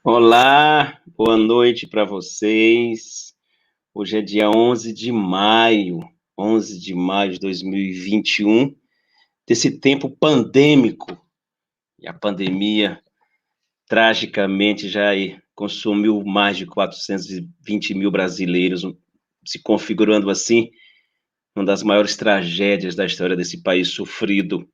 Olá, boa noite para vocês. Hoje é dia 11 de maio de 2021, desse tempo pandêmico. E a pandemia, tragicamente, consumiu mais de 420 mil brasileiros, se configurando assim, uma das maiores tragédias da história desse país sofrido.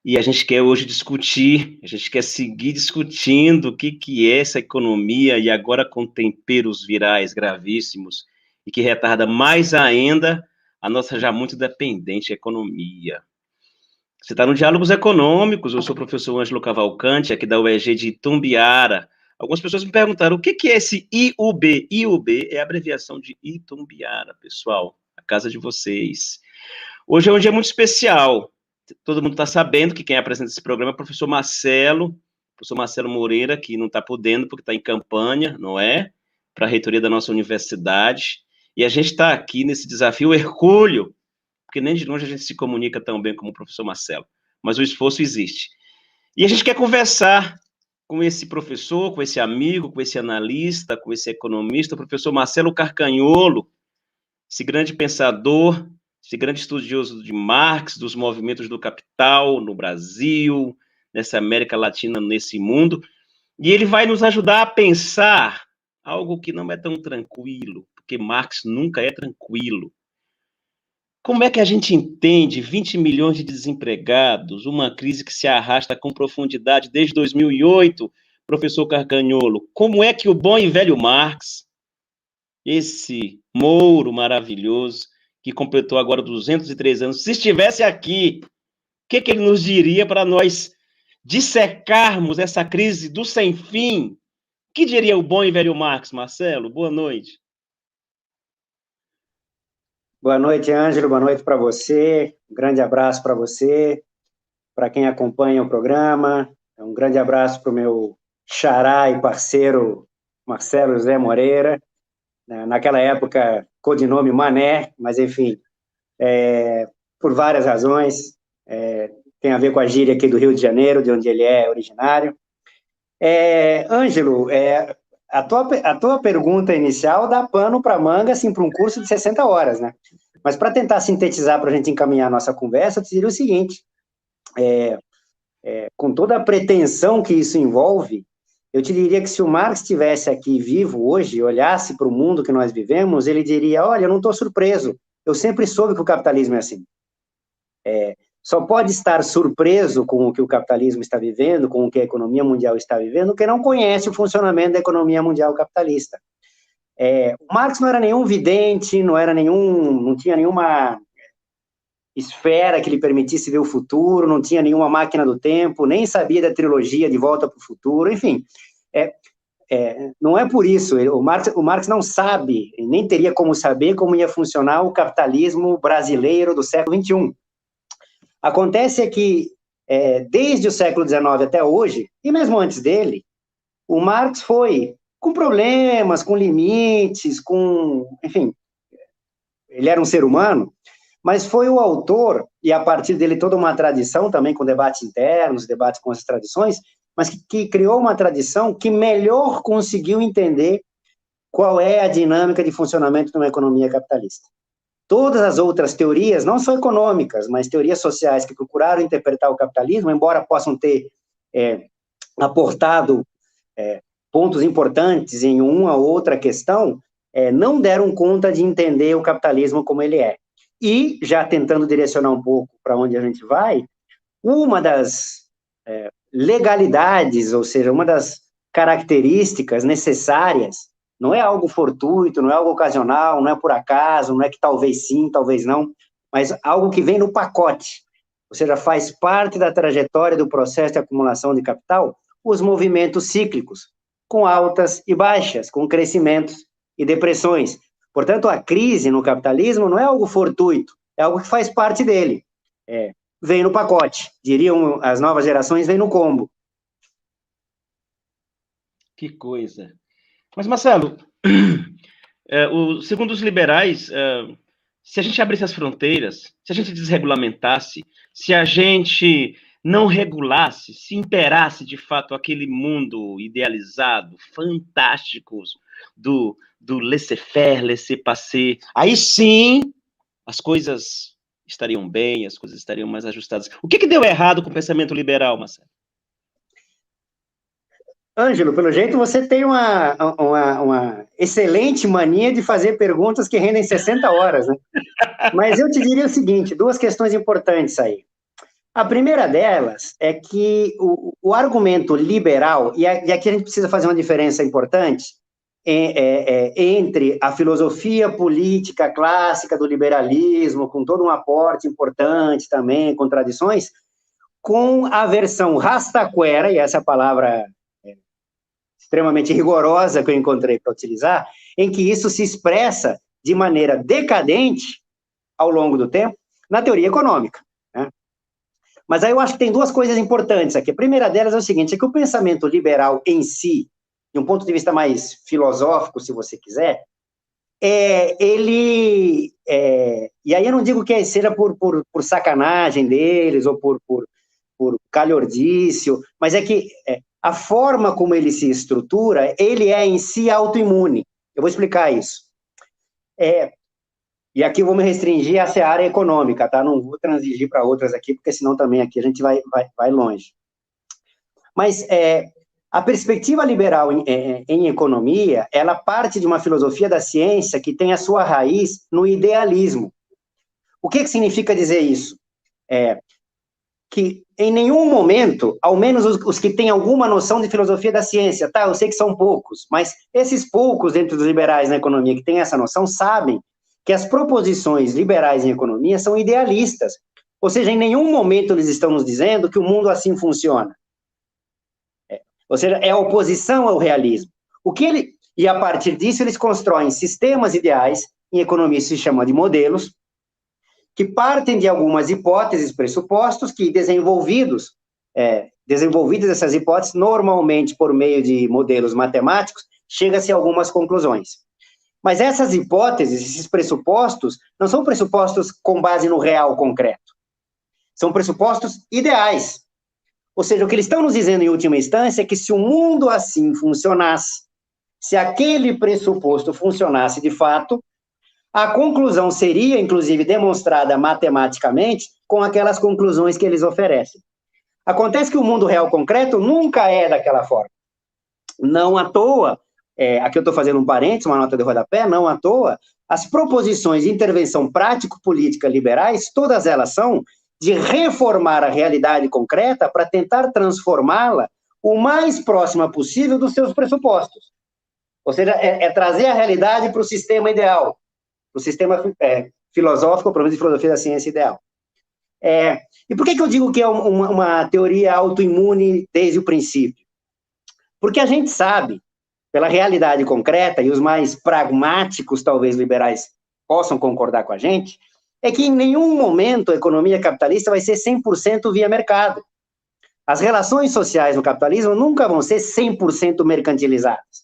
E a gente quer hoje discutir, a gente quer seguir discutindo o que é essa economia, e agora com temperos virais gravíssimos, e que retarda mais ainda a nossa já muito dependente economia. Você está no Diálogos Econômicos, eu sou o professor Ângelo Cavalcante, aqui da UEG de Itumbiara. Algumas pessoas me perguntaram, o que é esse IUB? IUB é a abreviação de Itumbiara, pessoal, a casa de vocês. Hoje é um dia muito especial. Todo mundo está sabendo que quem apresenta esse programa é o professor Marcelo Moreira, que não está podendo, porque está em campanha, não é? Para a reitoria da nossa universidade. E a gente está aqui nesse desafio hercúleo, porque nem de longe a gente se comunica tão bem como o professor Marcelo, mas o esforço existe. E a gente quer conversar com esse professor, com esse amigo, com esse analista, com esse economista, o professor Marcelo Carcagnolo, esse grande pensador, esse grande estudioso de Marx, dos movimentos do capital no Brasil, nessa América Latina, nesse mundo, e ele vai nos ajudar a pensar algo que não é tão tranquilo, porque Marx nunca é tranquilo. Como é que a gente entende 20 milhões de desempregados, uma crise que se arrasta com profundidade desde 2008, professor Carcagnolo? Como é que o bom e velho Marx, esse Mouro maravilhoso, que completou agora 203 anos, se estivesse aqui, o que ele nos diria para nós dissecarmos essa crise do sem fim? O que diria o bom e velho Marx, Marcelo? Boa noite. Boa noite, Ângelo. Boa noite para você. Um grande abraço para você, para quem acompanha o programa. Um grande abraço para o meu xará e parceiro Marcelo José Moreira. Naquela época, codinome Mané, mas enfim, por várias razões. Tem a ver com a gíria aqui do Rio de Janeiro, de onde ele é originário. Ângelo, a tua pergunta inicial dá pano para manga, assim, para um curso de 60 horas, né? Mas para tentar sintetizar, para a gente encaminhar a nossa conversa, eu te diria o seguinte, com toda a pretensão que isso envolve, eu te diria que se o Marx estivesse aqui vivo hoje, olhasse para o mundo que nós vivemos, ele diria, olha, eu não estou surpreso, eu sempre soube que o capitalismo é assim. Só pode estar surpreso com o que o capitalismo está vivendo, com o que a economia mundial está vivendo, quem não conhece o funcionamento da economia mundial capitalista. O Marx não era nenhum vidente, não tinha nenhuma esfera que lhe permitisse ver o futuro, não tinha nenhuma máquina do tempo, nem sabia da trilogia De Volta para o Futuro, enfim. Não é por isso, o Marx não sabe, nem teria como saber como ia funcionar o capitalismo brasileiro do século XXI. Acontece que, desde o século XIX até hoje, e mesmo antes dele, o Marx foi com problemas, com limites, enfim, ele era um ser humano, mas foi o autor, e a partir dele toda uma tradição também com debates internos, debates com as tradições, mas que criou uma tradição que melhor conseguiu entender qual é a dinâmica de funcionamento de uma economia capitalista. Todas as outras teorias, não só econômicas, mas teorias sociais que procuraram interpretar o capitalismo, embora possam ter aportado pontos importantes em uma ou outra questão, não deram conta de entender o capitalismo como ele é. E, já tentando direcionar um pouco para onde a gente vai, uma das legalidades, ou seja, uma das características necessárias, não é algo fortuito, não é algo ocasional, não é por acaso, não é que talvez sim, talvez não, mas algo que vem no pacote, ou seja, faz parte da trajetória do processo de acumulação de capital, os movimentos cíclicos, com altas e baixas, com crescimentos e depressões. Portanto, a crise no capitalismo não é algo fortuito, é algo que faz parte dele. Vem no pacote, diriam as novas gerações, vem no combo. Que coisa. Mas, Marcelo, segundo os liberais, se a gente abrisse as fronteiras, se a gente desregulamentasse, se a gente não regulasse, se imperasse de fato aquele mundo idealizado, fantástico, do laissez-faire, laissez-passer, aí sim as coisas estariam bem, as coisas estariam mais ajustadas. O que deu errado com o pensamento liberal, Marcelo? Ângelo, pelo jeito você tem uma excelente mania de fazer perguntas que rendem 60 horas, né? Mas eu te diria o seguinte, duas questões importantes aí. A primeira delas é que o argumento liberal, e aqui a gente precisa fazer uma diferença importante entre a filosofia política clássica do liberalismo, com todo um aporte importante também, com tradições, com a versão rastaquera, e essa palavra extremamente rigorosa que eu encontrei para utilizar, em que isso se expressa de maneira decadente ao longo do tempo na teoria econômica, né? Mas aí eu acho que tem duas coisas importantes aqui. A primeira delas é o seguinte, é que o pensamento liberal em si, de um ponto de vista mais filosófico, se você quiser, e aí eu não digo que seja por sacanagem deles ou por calhordício, mas é que a forma como ele se estrutura, ele é em si autoimune. Eu vou explicar isso. E aqui eu vou me restringir a seara econômica, tá? Não vou transigir para outras aqui, porque senão também aqui a gente vai longe. Mas a perspectiva liberal em economia, ela parte de uma filosofia da ciência que tem a sua raiz no idealismo. O que significa dizer isso? Que em nenhum momento, ao menos os que têm alguma noção de filosofia da ciência, tá? Eu sei que são poucos, mas esses poucos dentro dos liberais na economia que têm essa noção sabem que as proposições liberais em economia são idealistas. Ou seja, em nenhum momento eles estão nos dizendo que o mundo assim funciona. Ou seja, é oposição ao realismo. E a partir disso eles constroem sistemas ideais, em economia se chama de modelos, que partem de algumas hipóteses, pressupostos, que desenvolvidas essas hipóteses, normalmente por meio de modelos matemáticos, chega-se a algumas conclusões. Mas essas hipóteses, esses pressupostos, não são pressupostos com base no real concreto. São pressupostos ideais. Ou seja, o que eles estão nos dizendo em última instância é que se o mundo assim funcionasse, se aquele pressuposto funcionasse de fato, a conclusão seria, inclusive, demonstrada matematicamente com aquelas conclusões que eles oferecem. Acontece que o mundo real concreto nunca é daquela forma. Não à toa, aqui eu estou fazendo um parênteses, uma nota de rodapé, não à toa, as proposições de intervenção prático-política liberais, todas elas são de reformar a realidade concreta para tentar transformá-la o mais próxima possível dos seus pressupostos. Ou seja, trazer a realidade para o sistema ideal, para o sistema filosófico, ou pelo menos de filosofia da ciência ideal. E por que eu digo que é uma teoria autoimune desde o princípio? Porque a gente sabe, pela realidade concreta, e os mais pragmáticos, talvez, liberais, possam concordar com a gente, é que em nenhum momento a economia capitalista vai ser 100% via mercado. As relações sociais no capitalismo nunca vão ser 100% mercantilizadas.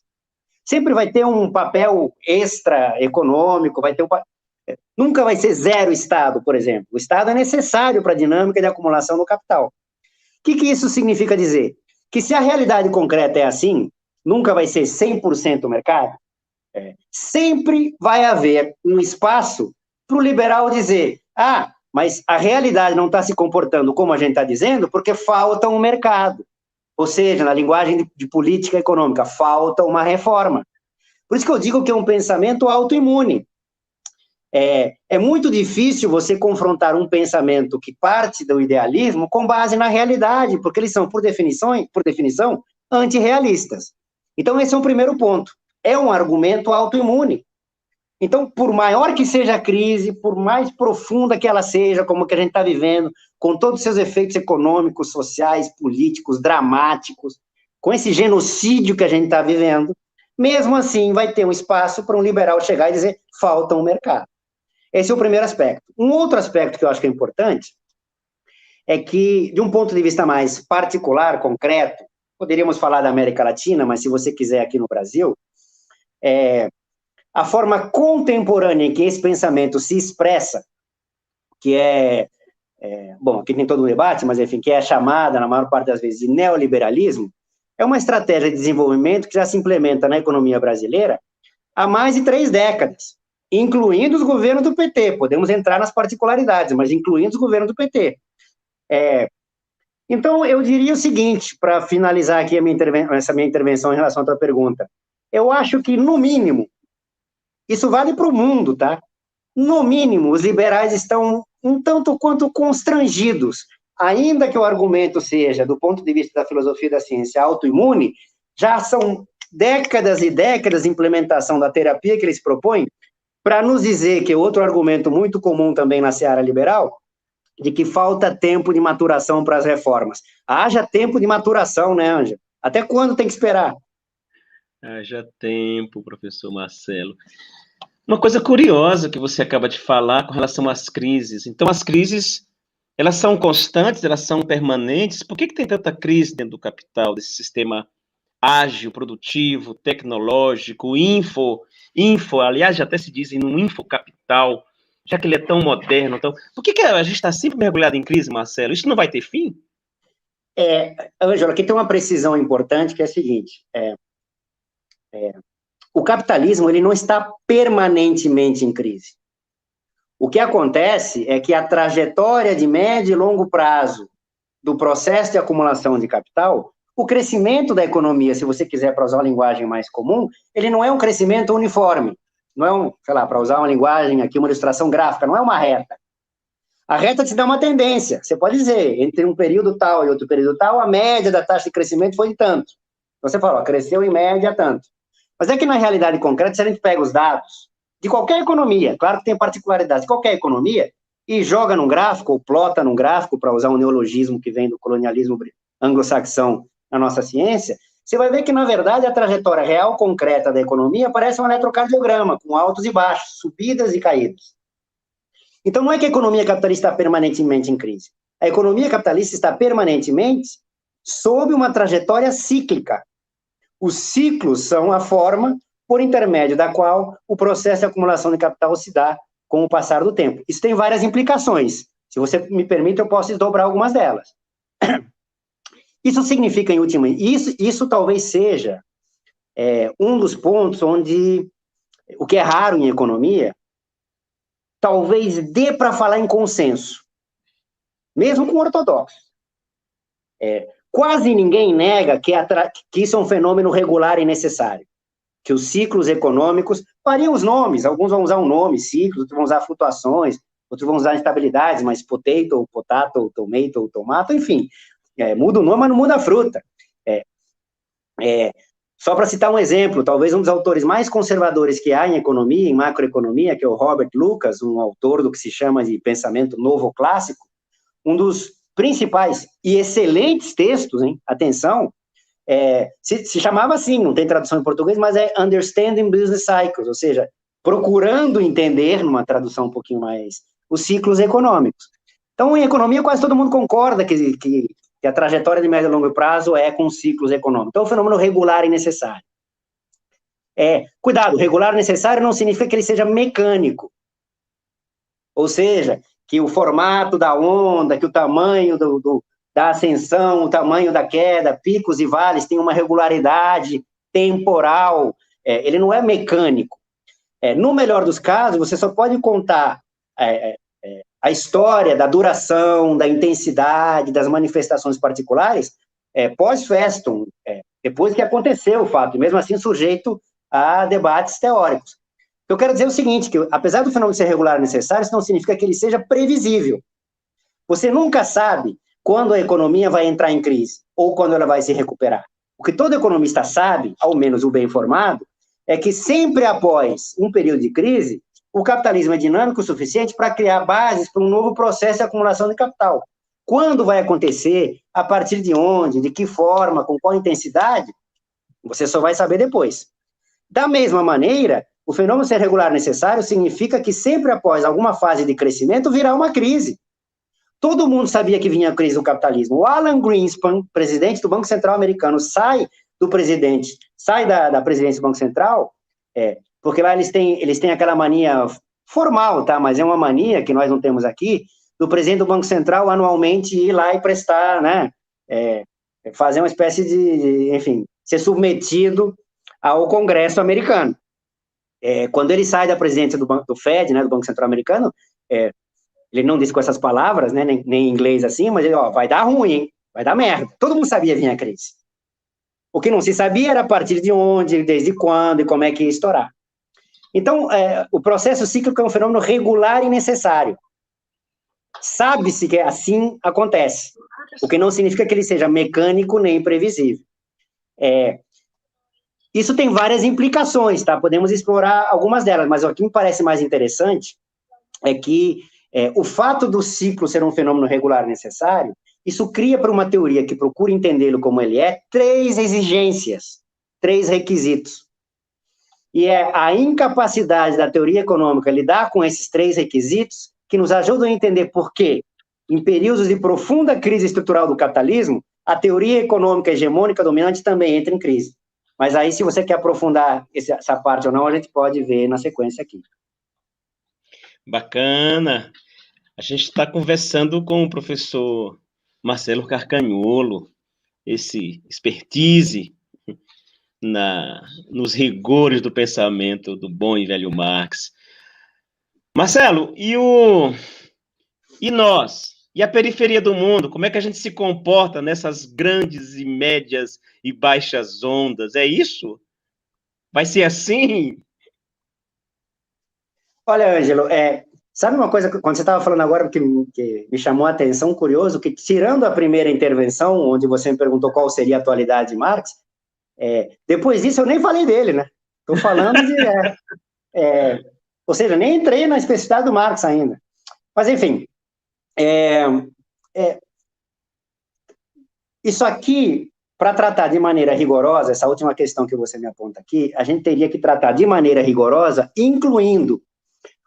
Sempre vai ter um papel extra-econômico, nunca vai ser zero Estado, por exemplo. O Estado é necessário para a dinâmica de acumulação do capital. O que isso significa dizer? Que se a realidade concreta é assim, nunca vai ser 100% mercado, sempre vai haver um espaço para o liberal dizer, mas a realidade não está se comportando como a gente está dizendo porque falta um mercado. Ou seja, na linguagem de política econômica, falta uma reforma. Por isso que eu digo que é um pensamento autoimune. É muito difícil você confrontar um pensamento que parte do idealismo com base na realidade, porque eles são, por definição, antirrealistas. Então, esse é o primeiro ponto. É um argumento autoimune. Então, por maior que seja a crise, por mais profunda que ela seja, como que a gente está vivendo, com todos os seus efeitos econômicos, sociais, políticos, dramáticos, com esse genocídio que a gente está vivendo, mesmo assim vai ter um espaço para um liberal chegar e dizer, falta um mercado. Esse é o primeiro aspecto. Um outro aspecto que eu acho que é importante é que, de um ponto de vista mais particular, concreto, poderíamos falar da América Latina, mas se você quiser aqui no Brasil, a forma contemporânea em que esse pensamento se expressa, que é bom, aqui tem todo um debate, mas enfim, que é chamada, na maior parte das vezes, de neoliberalismo, é uma estratégia de desenvolvimento que já se implementa na economia brasileira há mais de 3 décadas, incluindo os governos do PT. Podemos entrar nas particularidades, mas incluindo os governos do PT. Então, eu diria o seguinte, para finalizar aqui essa minha intervenção em relação à tua pergunta. Eu acho que, no mínimo, isso vale para o mundo, tá? No mínimo, os liberais estão um tanto quanto constrangidos, ainda que o argumento seja, do ponto de vista da filosofia da ciência, autoimune, já são décadas e décadas de implementação da terapia que eles propõem, para nos dizer que outro argumento muito comum também na seara liberal, de que falta tempo de maturação para as reformas. Haja tempo de maturação, né, Ângelo? Até quando tem que esperar? Haja tempo, professor Marcelo. Uma coisa curiosa que você acaba de falar com relação às crises. Então, as crises, elas são constantes, elas são permanentes. Por que tem tanta crise dentro do capital, desse sistema ágil, produtivo, tecnológico, aliás, já até se diz no infocapital, já que ele é tão moderno. Então, por que a gente está sempre mergulhado em crise, Marcelo? Isso não vai ter fim? Ângelo, aqui tem uma precisão importante, que é a seguinte, o capitalismo ele não está permanentemente em crise. O que acontece é que a trajetória de médio e longo prazo do processo de acumulação de capital, o crescimento da economia, se você quiser, para usar uma linguagem mais comum, ele não é um crescimento uniforme, não é para usar uma linguagem aqui, uma ilustração gráfica, não é uma reta. A reta te dá uma tendência, você pode dizer, entre um período tal e outro período tal, a média da taxa de crescimento foi de tanto. Você fala, cresceu em média tanto. Mas é que na realidade concreta, se a gente pega os dados de qualquer economia, claro que tem particularidades de qualquer economia, e joga num gráfico, ou plota num gráfico, para usar um neologismo que vem do colonialismo anglo-saxão na nossa ciência, você vai ver que, na verdade, a trajetória real concreta da economia parece um eletrocardiograma, com altos e baixos, subidas e caídas. Então, não é que a economia capitalista está permanentemente em crise. A economia capitalista está permanentemente sob uma trajetória cíclica. Os ciclos são a forma por intermédio da qual o processo de acumulação de capital se dá com o passar do tempo. Isso tem várias implicações. Se você me permite, eu posso desdobrar algumas delas. Isso significa, em última, isso talvez seja um dos pontos onde, o que é raro em economia, talvez dê para falar em consenso, mesmo com ortodoxos. Quase ninguém nega que isso é um fenômeno regular e necessário, que os ciclos econômicos variam os nomes, alguns vão usar um nome, ciclos, outros vão usar flutuações, outros vão usar instabilidades, mas potato, tomato, tomato, enfim, muda o nome, mas não muda a fruta. Só para citar um exemplo, talvez um dos autores mais conservadores que há em economia, em macroeconomia, que é o Robert Lucas, um autor do que se chama de pensamento novo clássico, um dos principais e excelentes textos, hein? Atenção, se chamava assim, não tem tradução em português, mas é Understanding Business Cycles, ou seja, procurando entender, numa tradução um pouquinho mais, os ciclos econômicos. Então, em economia, quase todo mundo concorda que a trajetória de médio e longo prazo é com ciclos econômicos. Então, é um fenômeno regular e necessário. Cuidado, regular e necessário não significa que ele seja mecânico. Ou seja, que o formato da onda, que o tamanho da ascensão, o tamanho da queda, picos e vales, tem uma regularidade temporal, ele não é mecânico. No melhor dos casos, você só pode contar a história da duração, da intensidade, das manifestações particulares, pós-festum, depois que aconteceu o fato, e mesmo assim sujeito a debates teóricos. Eu quero dizer o seguinte, que apesar do fenômeno ser regular e necessário, isso não significa que ele seja previsível. Você nunca sabe quando a economia vai entrar em crise, ou quando ela vai se recuperar. O que todo economista sabe, ao menos o bem informado, é que sempre após um período de crise, o capitalismo é dinâmico o suficiente para criar bases para um novo processo de acumulação de capital. Quando vai acontecer, a partir de onde, de que forma, com qual intensidade, você só vai saber depois. Da mesma maneira, o fenômeno ser regular necessário significa que sempre após alguma fase de crescimento virá uma crise. Todo mundo sabia que vinha a crise do capitalismo. O Alan Greenspan, presidente do Banco Central americano, sai da presidência do Banco Central, porque lá eles têm aquela mania formal, tá? Mas é uma mania que nós não temos aqui, do presidente do Banco Central anualmente ir lá e prestar, né, fazer uma espécie de, enfim, ser submetido ao Congresso americano. Quando ele sai da presidência do Fed, né, do Banco Central americano, ele não disse com essas palavras, né, nem em inglês assim, mas ele, vai dar ruim, hein? Vai dar merda. Todo mundo sabia vir a crise. O que não se sabia era a partir de onde, desde quando e como é que ia estourar. Então, o processo cíclico é um fenômeno regular e necessário. Sabe-se que assim acontece, o que não significa que ele seja mecânico nem previsível. Isso tem várias implicações, tá? Podemos explorar algumas delas, mas o que me parece mais interessante é que o fato do ciclo ser um fenômeno regular e necessário, isso cria para uma teoria que procura entendê-lo como ele é, 3 exigências, 3 requisitos. E é a incapacidade da teoria econômica lidar com esses 3 requisitos que nos ajudam a entender por que, em períodos de profunda crise estrutural do capitalismo, a teoria econômica hegemônica dominante também entra em crise. Mas aí, se você quer aprofundar essa parte ou não, a gente pode ver na sequência aqui. Bacana. A gente está conversando com o professor Marcelo Carcagnolo, esse expertise nos rigores do pensamento do bom e velho Marx. Marcelo, e nós? E a periferia do mundo? Como é que a gente se comporta nessas grandes e médias e baixas ondas? É isso? Vai ser assim? Olha, Ângelo, sabe uma coisa, quando você estava falando agora, que me chamou a atenção, curioso, que tirando a primeira intervenção, onde você me perguntou qual seria a atualidade de Marx, depois disso eu nem falei dele, né? Estou falando ou seja, nem entrei na especificidade do Marx ainda. Mas, enfim, isso aqui, para tratar de maneira rigorosa, essa última questão que você me aponta aqui, a gente teria que tratar de maneira rigorosa, incluindo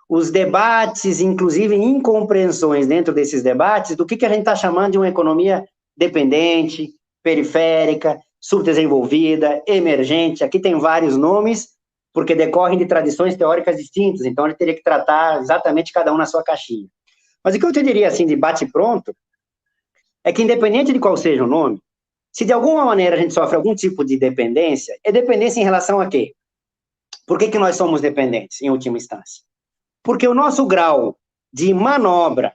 os debates, inclusive incompreensões dentro desses debates, do que a gente está chamando de uma economia dependente, periférica, subdesenvolvida, emergente. Aqui tem vários nomes, porque decorrem de tradições teóricas distintas, então a gente teria que tratar exatamente cada um na sua caixinha. Mas o que eu te diria, assim, de bate-pronto, é que independente de qual seja o nome, se de alguma maneira a gente sofre algum tipo de dependência, é dependência em relação a quê? Por que nós somos dependentes, em última instância? Porque o nosso grau de manobra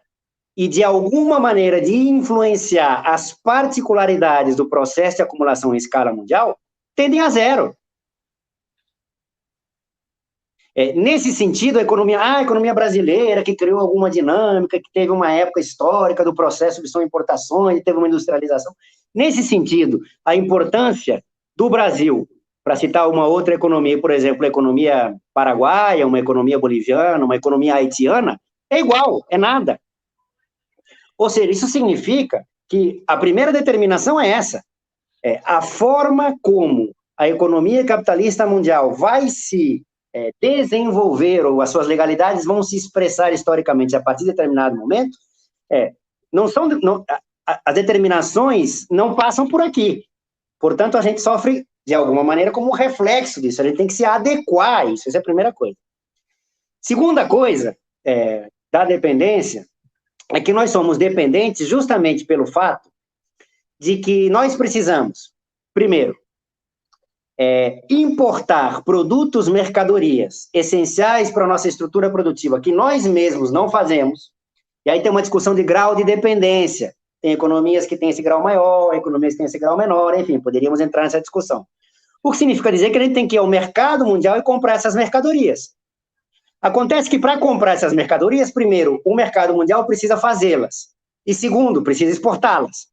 e, de alguma maneira, de influenciar as particularidades do processo de acumulação em escala mundial tendem a zero. Nesse sentido, a economia brasileira, que criou alguma dinâmica, que teve uma época histórica do processo de importações, teve uma industrialização. Nesse sentido, a importância do Brasil, para citar uma outra economia, por exemplo, a economia paraguaia, uma economia boliviana, uma economia haitiana, é igual, é nada. Ou seja, isso significa que a primeira determinação é essa. A forma como a economia capitalista mundial vai se desenvolver, ou as suas legalidades vão se expressar historicamente a partir de determinado momento, as determinações não passam por aqui. Portanto, a gente sofre, de alguma maneira, como um reflexo disso. A gente tem que se adequar a isso. Essa é a primeira coisa. Segunda coisa da dependência é que nós somos dependentes justamente pelo fato de que nós precisamos, primeiro, importar produtos, mercadorias essenciais para a nossa estrutura produtiva que nós mesmos não fazemos, e aí tem uma discussão de grau de dependência. Tem economias que têm esse grau maior, economias que têm esse grau menor, enfim, poderíamos entrar nessa discussão. O que significa dizer que a gente tem que ir ao mercado mundial e comprar essas mercadorias. Acontece que para comprar essas mercadorias, primeiro, o mercado mundial precisa fazê-las, e segundo, precisa exportá-las.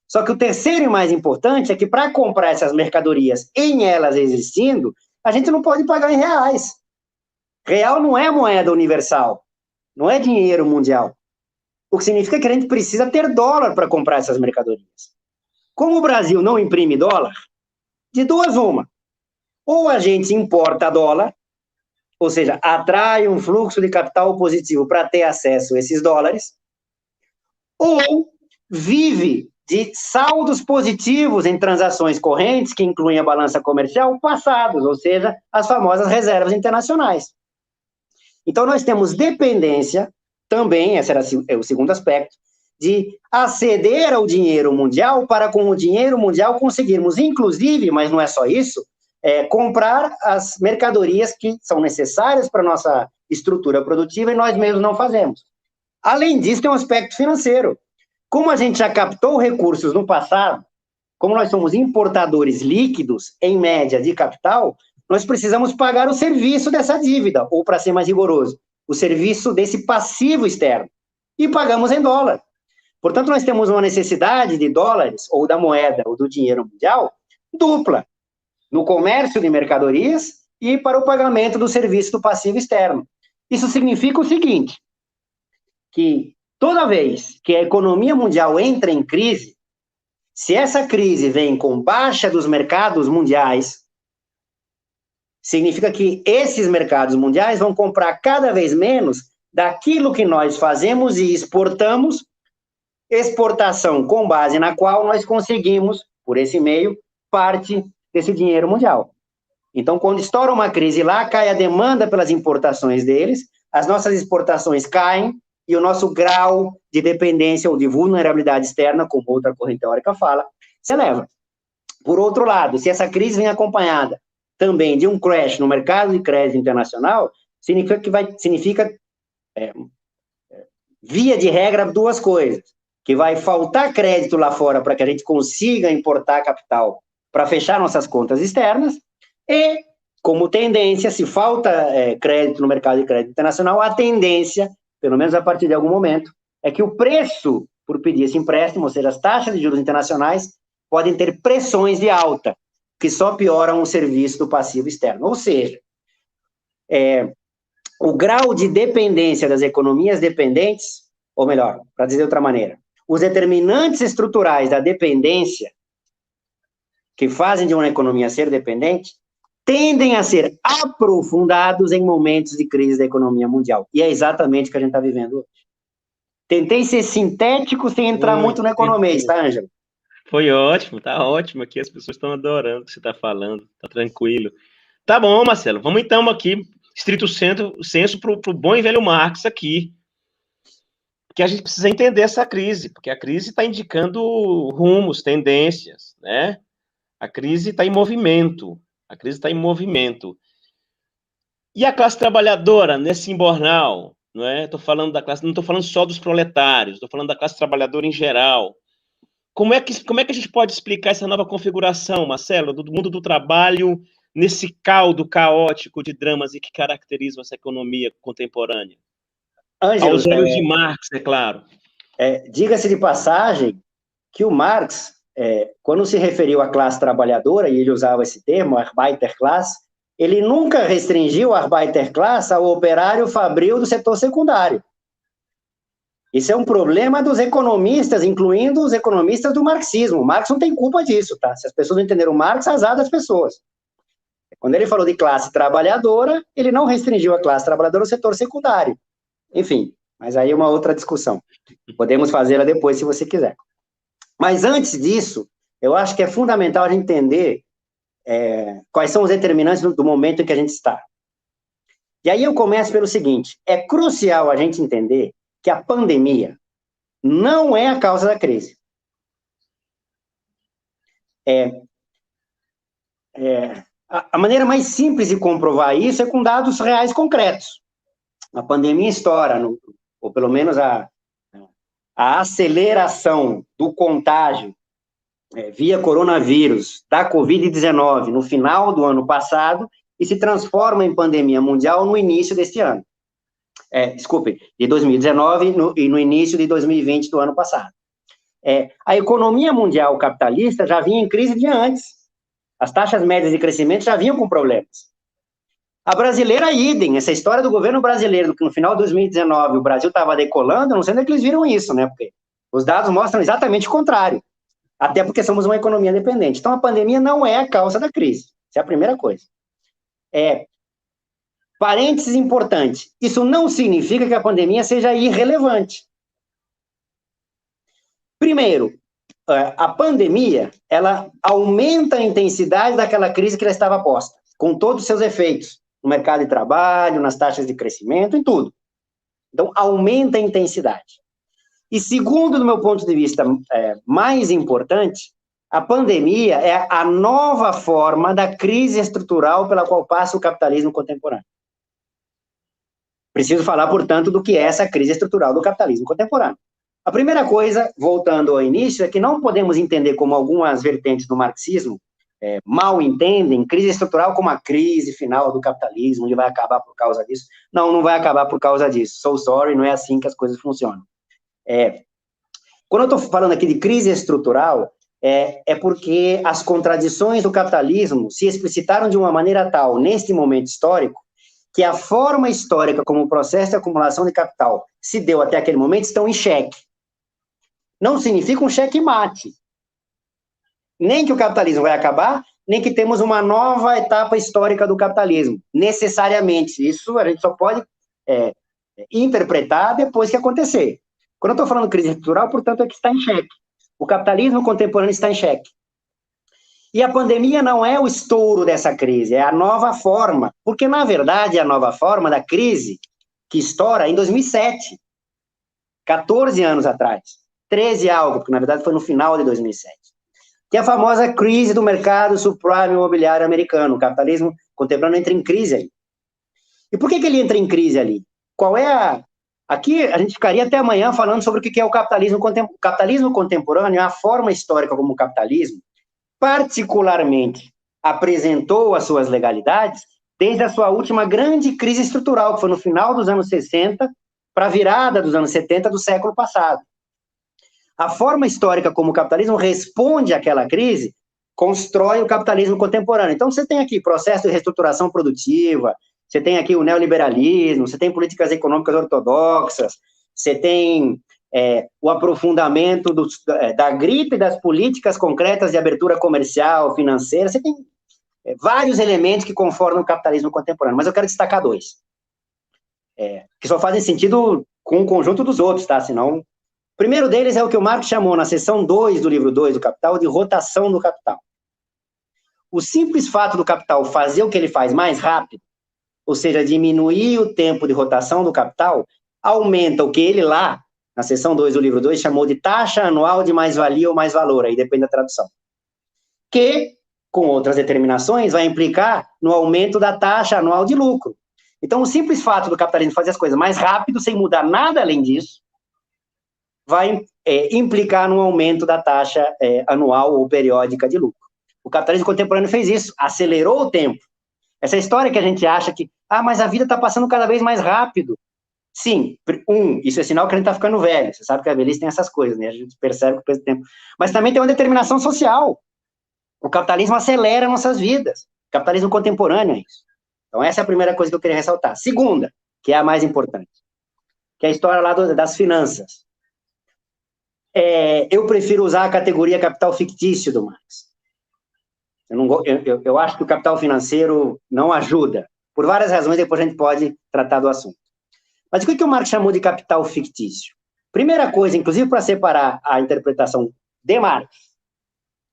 Só que o terceiro e mais importante é que para comprar essas mercadorias, em elas existindo, a gente não pode pagar em reais. Real não é moeda universal, não é dinheiro mundial. O que significa que a gente precisa ter dólar para comprar essas mercadorias. Como o Brasil não imprime dólar, de duas uma. Ou a gente importa dólar, ou seja, atrai um fluxo de capital positivo para ter acesso a esses dólares, ou vive de saldos positivos em transações correntes, que incluem a balança comercial, passados, ou seja, as famosas reservas internacionais. Então, nós temos dependência também, esse era o segundo aspecto, de aceder ao dinheiro mundial para, com o dinheiro mundial, conseguirmos, inclusive, mas não é só isso, comprar as mercadorias que são necessárias para a nossa estrutura produtiva e nós mesmos não fazemos. Além disso, tem um aspecto financeiro. Como a gente já captou recursos no passado, como nós somos importadores líquidos, em média, de capital, nós precisamos pagar o serviço dessa dívida, ou, para ser mais rigoroso, o serviço desse passivo externo. E pagamos em dólar. Portanto, nós temos uma necessidade de dólares, ou da moeda, ou do dinheiro mundial, dupla, no comércio de mercadorias e para o pagamento do serviço do passivo externo. Isso significa o seguinte, que toda vez que a economia mundial entra em crise, se essa crise vem com baixa dos mercados mundiais, significa que esses mercados mundiais vão comprar cada vez menos daquilo que nós fazemos e exportamos, exportação com base na qual nós conseguimos, por esse meio, parte desse dinheiro mundial. Então, quando estoura uma crise lá, cai a demanda pelas importações deles, as nossas exportações caem e o nosso grau de dependência ou de vulnerabilidade externa, como outra corrente teórica fala, se eleva. Por outro lado, se essa crise vem acompanhada também de um crash no mercado de crédito internacional, significa via de regra, duas coisas, que vai faltar crédito lá fora para que a gente consiga importar capital para fechar nossas contas externas, e, como tendência, se falta crédito no mercado de crédito internacional, a tendência, pelo menos a partir de algum momento, é que o preço por pedir esse empréstimo, ou seja, as taxas de juros internacionais, podem ter pressões de alta, que só pioram o serviço do passivo externo. Ou seja, o grau de dependência das economias dependentes, ou melhor, para dizer de outra maneira, os determinantes estruturais da dependência que fazem de uma economia ser dependente, tendem a ser aprofundados em momentos de crise da economia mundial. E é exatamente o que a gente está vivendo hoje. Tentei ser sintético sem entrar muito no economês, tá, Ângelo? Foi ótimo, tá ótimo aqui, as pessoas estão adorando o que você está falando, tá tranquilo. Tá bom, Marcelo, vamos então aqui, estrito senso para o bom e velho Marx aqui, que a gente precisa entender essa crise, porque a crise está indicando rumos, tendências, né? A crise está em movimento, E a classe trabalhadora, nesse embornal, não é? Tô falando da classe, não estou falando só dos proletários, estou falando da classe trabalhadora em geral. Como é que a gente pode explicar essa nova configuração, Marcelo, do mundo do trabalho, nesse caldo caótico de dramas e que caracterizam essa economia contemporânea? Ângelo, aos olhos de Marx, é claro. Diga-se de passagem que o Marx, quando se referiu à classe trabalhadora, e ele usava esse termo, Arbeiterklasse, ele nunca restringiu a Arbeiterklasse ao operário fabril do setor secundário. Isso é um problema dos economistas, incluindo os economistas do marxismo. Marx não tem culpa disso, tá? Se as pessoas não entenderam Marx, azar das pessoas. Quando ele falou de classe trabalhadora, ele não restringiu a classe trabalhadora ao setor secundário. Enfim, mas aí é uma outra discussão. Podemos fazê-la depois, se você quiser. Mas antes disso, eu acho que é fundamental a gente entender quais são os determinantes do momento em que a gente está. E aí eu começo pelo seguinte, é crucial a gente entender que a pandemia não é a causa da crise. A maneira mais simples de comprovar isso é com dados reais concretos. A pandemia estoura, ou pelo menos a aceleração do contágio via coronavírus da Covid-19 no final do ano passado e se transforma em pandemia mundial no início deste ano. De 2019 e no início de 2020 do ano passado. A economia mundial capitalista já vinha em crise de antes. As taxas médias de crescimento já vinham com problemas. A brasileira, idem. Essa história do governo brasileiro, que no final de 2019 o Brasil estava decolando, não sei onde é que eles viram isso, né? Porque os dados mostram exatamente o contrário. Até porque somos uma economia dependente. Então, a pandemia não é a causa da crise. Essa é a primeira coisa. Parênteses importante. Isso não significa que a pandemia seja irrelevante. Primeiro, a pandemia, ela aumenta a intensidade daquela crise que ela estava posta, com todos os seus efeitos, no mercado de trabalho, nas taxas de crescimento, em tudo. Então, aumenta a intensidade. E segundo, do meu ponto de vista mais importante, a pandemia é a nova forma da crise estrutural pela qual passa o capitalismo contemporâneo. Preciso falar, portanto, do que é essa crise estrutural do capitalismo contemporâneo. A primeira coisa, voltando ao início, é que não podemos entender como algumas vertentes do marxismo mal entendem crise estrutural como a crise final do capitalismo, e vai acabar por causa disso. Não, não vai acabar por causa disso. So sorry, não é assim que as coisas funcionam. Quando eu estou falando aqui de crise estrutural, é porque as contradições do capitalismo se explicitaram de uma maneira tal, neste momento histórico, que a forma histórica como o processo de acumulação de capital se deu até aquele momento estão em xeque. Não significa um xeque-mate. Nem que o capitalismo vai acabar, nem que temos uma nova etapa histórica do capitalismo, necessariamente. Isso a gente só pode interpretar depois que acontecer. Quando eu estou falando crise estrutural, portanto, é que está em xeque. O capitalismo contemporâneo está em xeque. E a pandemia não é o estouro dessa crise, é a nova forma, porque, na verdade, é a nova forma da crise que estoura em 2007, 14 anos atrás, 13 algo, porque, na verdade, foi no final de 2007. Que é a famosa crise do mercado subprime imobiliário americano. O capitalismo contemporâneo entra em crise aí. E por que ele entra em crise ali? Qual é a... Aqui a gente ficaria até amanhã falando sobre o que é o capitalismo contemporâneo. O capitalismo contemporâneo é a forma histórica como o capitalismo, particularmente, apresentou as suas legalidades desde a sua última grande crise estrutural, que foi no final dos anos 60 para a virada dos anos 70 do século passado. A forma histórica como o capitalismo responde àquela crise, constrói o capitalismo contemporâneo. Então, você tem aqui processo de reestruturação produtiva, você tem aqui o neoliberalismo, você tem políticas econômicas ortodoxas, você tem o aprofundamento da gripe das políticas concretas de abertura comercial, financeira, você tem vários elementos que conformam o capitalismo contemporâneo, mas eu quero destacar dois, que só fazem sentido com o conjunto dos outros, tá? Senão... O primeiro deles é o que o Marx chamou, na seção 2 do livro 2 do Capital, de rotação do capital. O simples fato do capital fazer o que ele faz mais rápido, ou seja, diminuir o tempo de rotação do capital, aumenta o que ele lá, na seção 2 do livro 2, chamou de taxa anual de mais-valia ou mais-valor, aí depende da tradução. Que, com outras determinações, vai implicar no aumento da taxa anual de lucro. Então, o simples fato do capitalismo fazer as coisas mais rápido, sem mudar nada além disso, vai implicar no aumento da taxa anual ou periódica de lucro. O capitalismo contemporâneo fez isso, acelerou o tempo. Essa história que a gente acha que, mas a vida está passando cada vez mais rápido. Sim, isso é sinal que a gente está ficando velho. Você sabe que a velhice tem essas coisas, né? A gente percebe com o tempo. Mas também tem uma determinação social. O capitalismo acelera nossas vidas. O capitalismo contemporâneo é isso. Então, essa é a primeira coisa que eu queria ressaltar. Segunda, que é a mais importante, que é a história lá das finanças. Eu prefiro usar a categoria capital fictício do Marx. Eu acho que o capital financeiro não ajuda, por várias razões, depois a gente pode tratar do assunto. Mas o que o Marx chamou de capital fictício? Primeira coisa, inclusive para separar a interpretação de Marx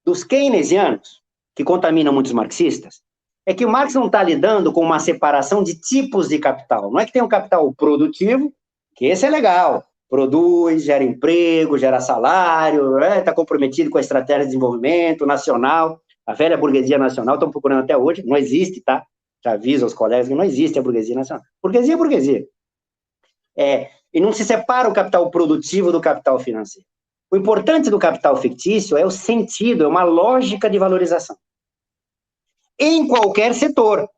dos keynesianos, que contaminam muitos marxistas, é que o Marx não está lidando com uma separação de tipos de capital. Não é que tem um capital produtivo, que esse é legal, produz, gera emprego, gera salário, está comprometido com a estratégia de desenvolvimento nacional. A velha burguesia nacional, estão procurando até hoje, não existe, tá? Já aviso aos colegas que não existe a burguesia nacional. Burguesia é burguesia. E não se separa o capital produtivo do capital financeiro. O importante do capital fictício é o sentido, é uma lógica de valorização. Em qualquer setor,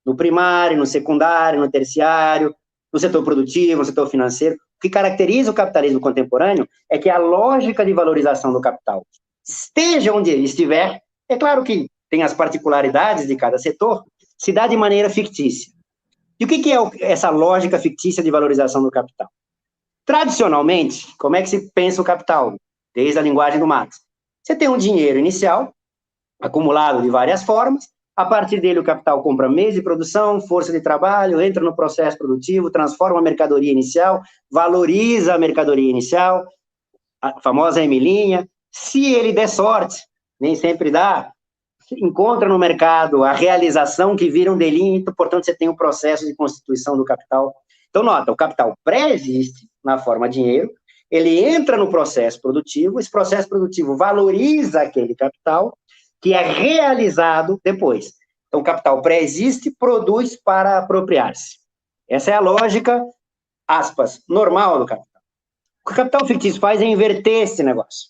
no primário, no secundário, no terciário, no setor produtivo, no setor financeiro. O que caracteriza o capitalismo contemporâneo é que a lógica de valorização do capital, esteja onde ele estiver, é claro que tem as particularidades de cada setor, se dá de maneira fictícia. E o que é essa lógica fictícia de valorização do capital? Tradicionalmente, como é que se pensa o capital? Desde a linguagem do Marx. Você tem um dinheiro inicial, acumulado de várias formas, a partir dele o capital compra meios de produção, força de trabalho, entra no processo produtivo, transforma a mercadoria inicial, valoriza a mercadoria inicial, a famosa Emilinha. Se ele der sorte, nem sempre dá, encontra no mercado a realização que vira um delito, portanto você tem o processo de constituição do capital. Então, nota, o capital pré-existe na forma de dinheiro, ele entra no processo produtivo, esse processo produtivo valoriza aquele capital, que é realizado depois. Então, o capital pré-existe, produz para apropriar-se. Essa é a lógica, aspas, normal do capital. O que o capital fictício faz é inverter esse negócio.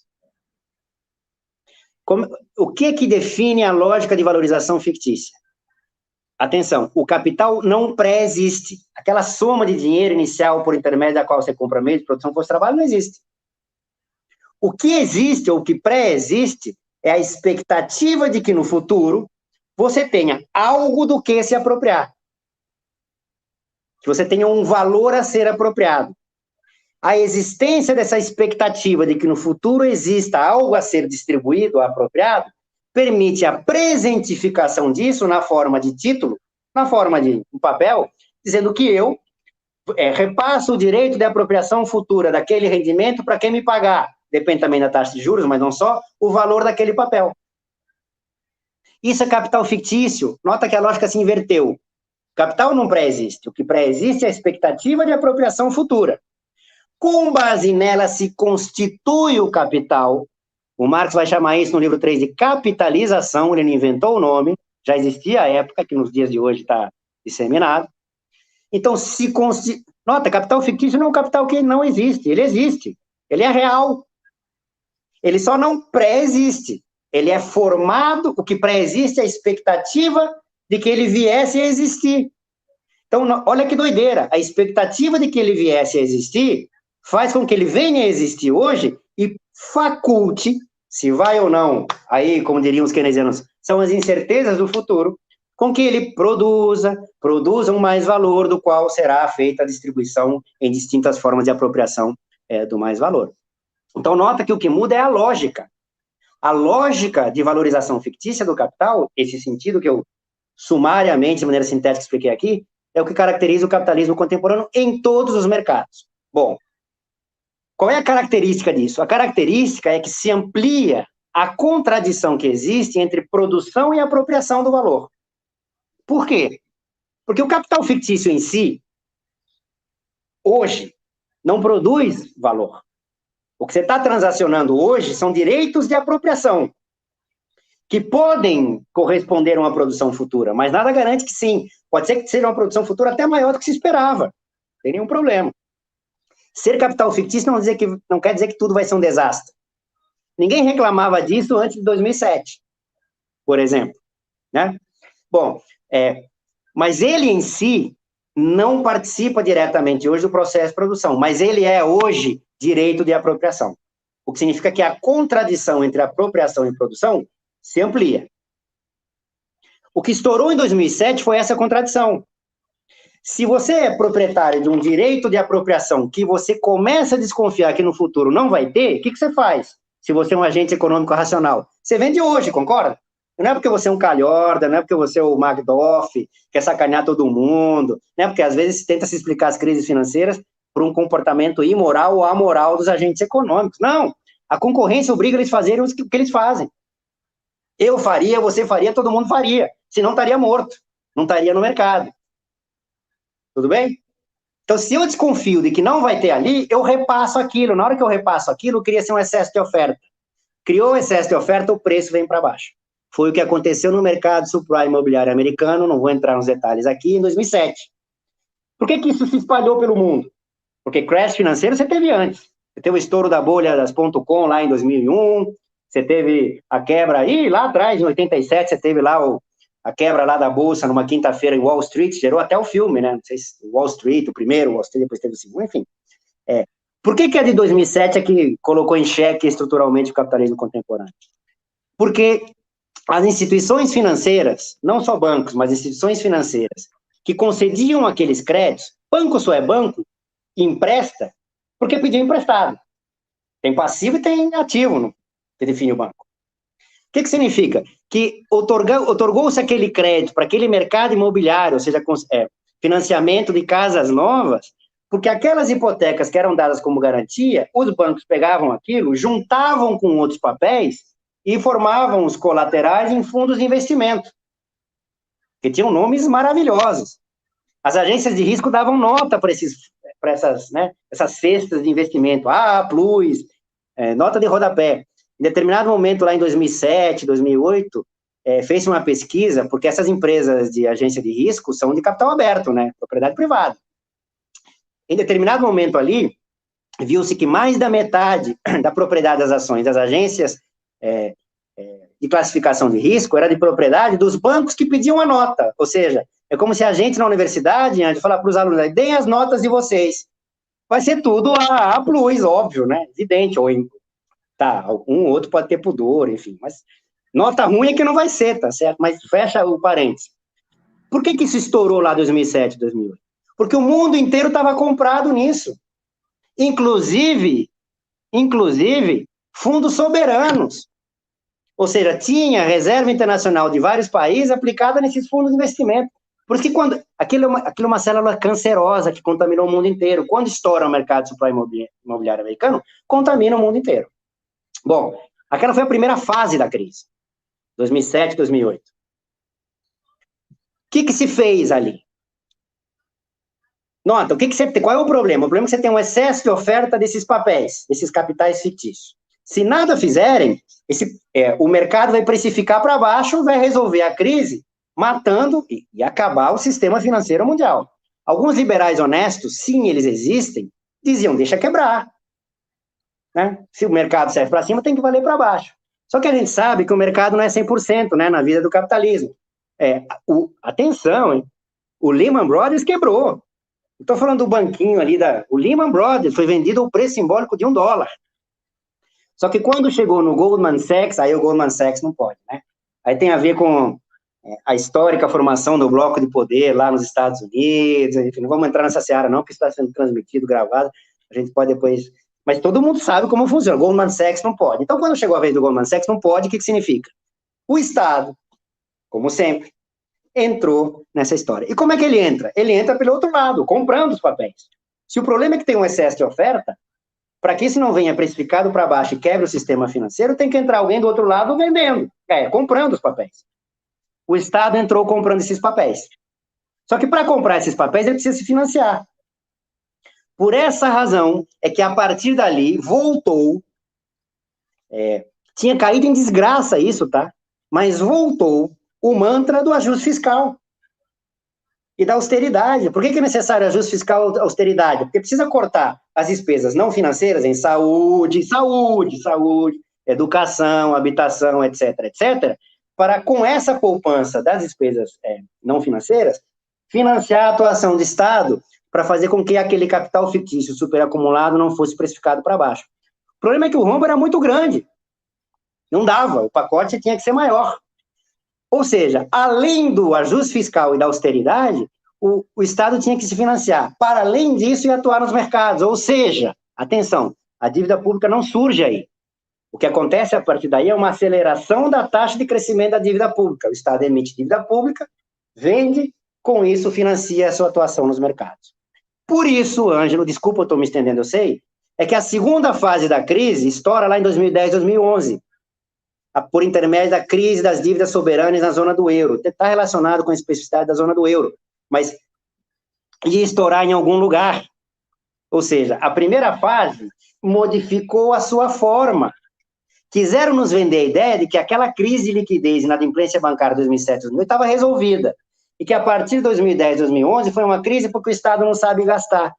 O que define a lógica de valorização fictícia? Atenção, o capital não pré-existe. Aquela soma de dinheiro inicial por intermédio da qual você compra meio de produção força de trabalho não existe. O que existe, ou o que pré-existe, é a expectativa de que no futuro você tenha algo do que se apropriar. Que você tenha um valor a ser apropriado. A existência dessa expectativa de que no futuro exista algo a ser distribuído, apropriado, permite a presentificação disso na forma de título, na forma de um papel, dizendo que eu repasso o direito de apropriação futura daquele rendimento para quem me pagar, depende também da taxa de juros, mas não só, o valor daquele papel. Isso é capital fictício. Nota que a lógica se inverteu. Capital não pré-existe. O que pré-existe é a expectativa de apropriação futura. Com base nela se constitui o capital. O Marx vai chamar isso no livro 3 de capitalização, ele não inventou o nome, já existia à época, que nos dias de hoje está disseminado. Então, nota, capital fictício não é um capital que não existe, ele é real. Ele só não pré-existe. Ele é formado, o que pré-existe é a expectativa de que ele viesse a existir. Então, olha que doideira, a expectativa de que ele viesse a existir faz com que ele venha a existir hoje e faculte, se vai ou não, aí, como diriam os keynesianos, são as incertezas do futuro, com que ele produza um mais valor, do qual será feita a distribuição em distintas formas de apropriação do mais valor. Então, nota que o que muda é a lógica. A lógica de valorização fictícia do capital, esse sentido que eu sumariamente, de maneira sintética, expliquei aqui, é o que caracteriza o capitalismo contemporâneo em todos os mercados. Bom, qual é a característica disso? A característica é que se amplia a contradição que existe entre produção e apropriação do valor. Por quê? Porque o capital fictício em si, hoje, não produz valor. O que você está transacionando hoje são direitos de apropriação, que podem corresponder a uma produção futura, mas nada garante que sim. Pode ser que seja uma produção futura até maior do que se esperava. Não tem nenhum problema. Ser capital fictício não quer dizer que tudo vai ser um desastre. Ninguém reclamava disso antes de 2007, por exemplo. Né? Bom, mas ele em si não participa diretamente hoje do processo de produção, mas ele é hoje direito de apropriação. O que significa que a contradição entre apropriação e produção se amplia. O que estourou em 2007 foi essa contradição. Se você é proprietário de um direito de apropriação que você começa a desconfiar que no futuro não vai ter, o que você faz? Se você é um agente econômico racional, você vende hoje, concorda? Não é porque você é um calhorda, não é porque você é o Magdoff, quer sacanear todo mundo, não é porque às vezes tenta se explicar as crises financeiras por um comportamento imoral ou amoral dos agentes econômicos. Não, a concorrência obriga eles a fazerem o que eles fazem. Eu faria, você faria, todo mundo faria. Senão estaria morto, não estaria no mercado. Tudo bem? Então, se eu desconfio de que não vai ter ali, eu repasso aquilo. Na hora que eu repasso aquilo, cria-se um excesso de oferta. Criou excesso de oferta, o preço vem para baixo. Foi o que aconteceu no mercado subprime imobiliário americano, não vou entrar nos detalhes aqui, em 2007. Por que isso se espalhou pelo mundo? Porque crash financeiro você teve antes. Você teve o estouro da bolha das .com lá em 2001, você teve a quebra aí, lá atrás, em 87, você teve lá a quebra lá da bolsa numa quinta-feira em Wall Street, gerou até o filme, né? Não sei se Wall Street, o primeiro, Wall Street, depois teve o segundo, enfim. Por que a de 2007 é que colocou em xeque estruturalmente o capitalismo contemporâneo? Porque as instituições financeiras, não só bancos, mas instituições financeiras, que concediam aqueles créditos, banco só é banco, empresta, porque pediu emprestado. Tem passivo e tem ativo, que define o banco. O que significa? Que otorgou-se aquele crédito para aquele mercado imobiliário, ou seja, financiamento de casas novas, porque aquelas hipotecas que eram dadas como garantia, os bancos pegavam aquilo, juntavam com outros papéis e formavam os colaterais em fundos de investimento, que tinham nomes maravilhosos. As agências de risco davam nota para essas, né, essas cestas de investimento, Plus, nota de rodapé. Em determinado momento, lá em 2007, 2008, fez uma pesquisa, porque essas empresas de agência de risco são de capital aberto, né, propriedade privada. Em determinado momento ali, viu-se que mais da metade da propriedade das ações das agências de classificação de risco era de propriedade dos bancos que pediam a nota, ou seja, é como se a gente na universidade, antes de falar para os alunos, deem as notas de vocês, vai ser tudo A+, óbvio, né, evidente, ou tá, um ou outro pode ter pudor, enfim, mas nota ruim é que não vai ser, tá certo? Mas fecha o parênteses. Por que isso estourou lá em 2007, 2008? Porque o mundo inteiro estava comprado nisso. Inclusive, fundos soberanos. Ou seja, tinha reserva internacional de vários países aplicada nesses fundos de investimento. Por isso que aquilo é uma célula cancerosa que contaminou o mundo inteiro. Quando estoura o mercado imobiliário americano, contamina o mundo inteiro. Bom, aquela foi a primeira fase da crise, 2007, 2008. O que se fez ali? Nota, qual é o problema? O problema é que você tem um excesso de oferta desses papéis, desses capitais fictícios. Se nada fizerem, o mercado vai precificar para baixo, vai resolver a crise, matando e acabar o sistema financeiro mundial. Alguns liberais honestos, sim, eles existem, diziam, deixa quebrar. Né? Se o mercado serve para cima, tem que valer para baixo. Só que a gente sabe que o mercado não é 100%, né, na vida do capitalismo. Atenção, hein? O Lehman Brothers quebrou. Estou falando do banquinho ali, o Lehman Brothers foi vendido ao preço simbólico de $1. Só que quando chegou no Goldman Sachs, aí o Goldman Sachs não pode, né? Aí tem a ver com a histórica formação do bloco de poder lá nos Estados Unidos, enfim, não vamos entrar nessa seara não, porque isso está sendo transmitido, gravado, a gente pode depois... Mas todo mundo sabe como funciona, o Goldman Sachs não pode. Então, quando chegou a vez do Goldman Sachs não pode, o que significa? O Estado, como sempre, entrou nessa história. E como é que ele entra? Ele entra pelo outro lado, comprando os papéis. Se o problema é que tem um excesso de oferta, para que isso não venha precificado para baixo e quebre o sistema financeiro, tem que entrar alguém do outro lado vendendo, comprando os papéis. O Estado entrou comprando esses papéis. Só que para comprar esses papéis, ele precisa se financiar. Por essa razão, é que a partir dali, voltou, tinha caído em desgraça isso, tá? Mas voltou o mantra do ajuste fiscal e da austeridade. Por que é necessário ajuste fiscal e austeridade? Porque precisa cortar as despesas não financeiras em saúde, educação, habitação, etc., para, com essa poupança das despesas não financeiras, financiar a atuação do Estado para fazer com que aquele capital fictício superacumulado não fosse precificado para baixo. O problema é que o rombo era muito grande. Não dava, o pacote tinha que ser maior. Ou seja, além do ajuste fiscal e da austeridade, o Estado tinha que se financiar. Para além disso, e atuar nos mercados. Ou seja, atenção, a dívida pública não surge aí. O que acontece a partir daí é uma aceleração da taxa de crescimento da dívida pública. O Estado emite dívida pública, vende, com isso financia a sua atuação nos mercados. Por isso, Ângelo, desculpa, eu estou me estendendo, eu sei, é que a segunda fase da crise estoura lá em 2010, 2011, por intermédio da crise das dívidas soberanas na zona do euro. Está relacionado com a especificidade da zona do euro, mas ia estourar em algum lugar. Ou seja, a primeira fase modificou a sua forma. Quiseram nos vender a ideia de que aquela crise de liquidez e inadimplência bancária de 2007, 2008 estava resolvida. E que a partir de 2010, 2011 foi uma crise porque o Estado não sabe gastar.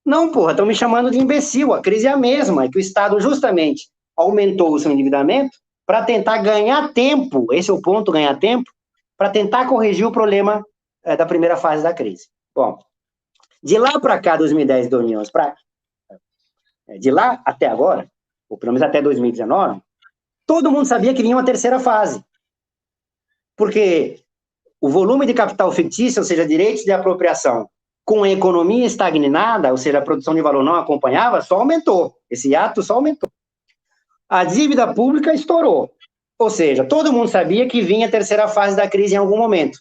Não, porra, estão me chamando de imbecil. A crise é a mesma, é que o Estado justamente aumentou o seu endividamento para tentar ganhar tempo, esse é o ponto, ganhar tempo, para tentar corrigir o problema da primeira fase da crise. Bom, de lá para cá, 2010, 2011, de lá até agora, ou pelo menos até 2019, todo mundo sabia que vinha uma terceira fase. Porque o volume de capital fictício, ou seja, direitos de apropriação, com a economia estagnada, ou seja, a produção de valor não acompanhava, só aumentou. Esse ato só aumentou. A dívida pública estourou. Ou seja, todo mundo sabia que vinha a terceira fase da crise em algum momento.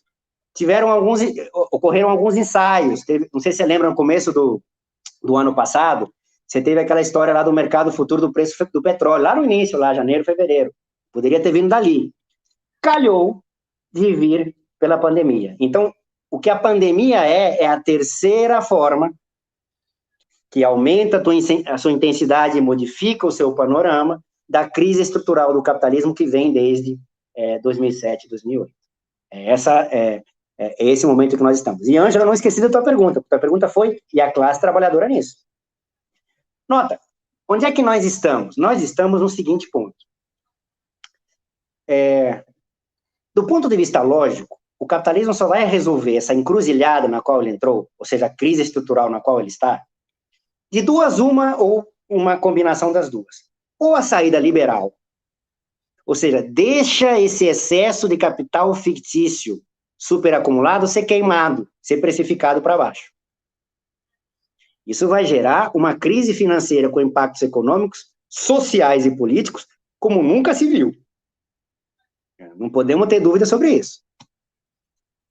Ocorreram alguns ensaios. Não sei se você lembra, no começo do ano passado, você teve aquela história lá do mercado futuro do preço do petróleo, lá no início, lá janeiro, fevereiro. Poderia ter vindo dali. Calhou de vir pela pandemia. Então, o que a pandemia é a terceira forma que aumenta a sua intensidade e modifica o seu panorama da crise estrutural do capitalismo que vem desde 2007, 2008. É esse o momento que nós estamos. E, Ângela, não esqueci da tua pergunta. Tua pergunta foi, e a classe trabalhadora nisso? Nota, onde é que nós estamos? Nós estamos no seguinte ponto. Do ponto de vista lógico, o capitalismo só vai resolver essa encruzilhada na qual ele entrou, ou seja, a crise estrutural na qual ele está, de duas, uma ou uma combinação das duas. Ou a saída liberal, ou seja, deixa esse excesso de capital fictício superacumulado ser queimado, ser precificado para baixo. Isso vai gerar uma crise financeira com impactos econômicos, sociais e políticos como nunca se viu. Não podemos ter dúvida sobre isso.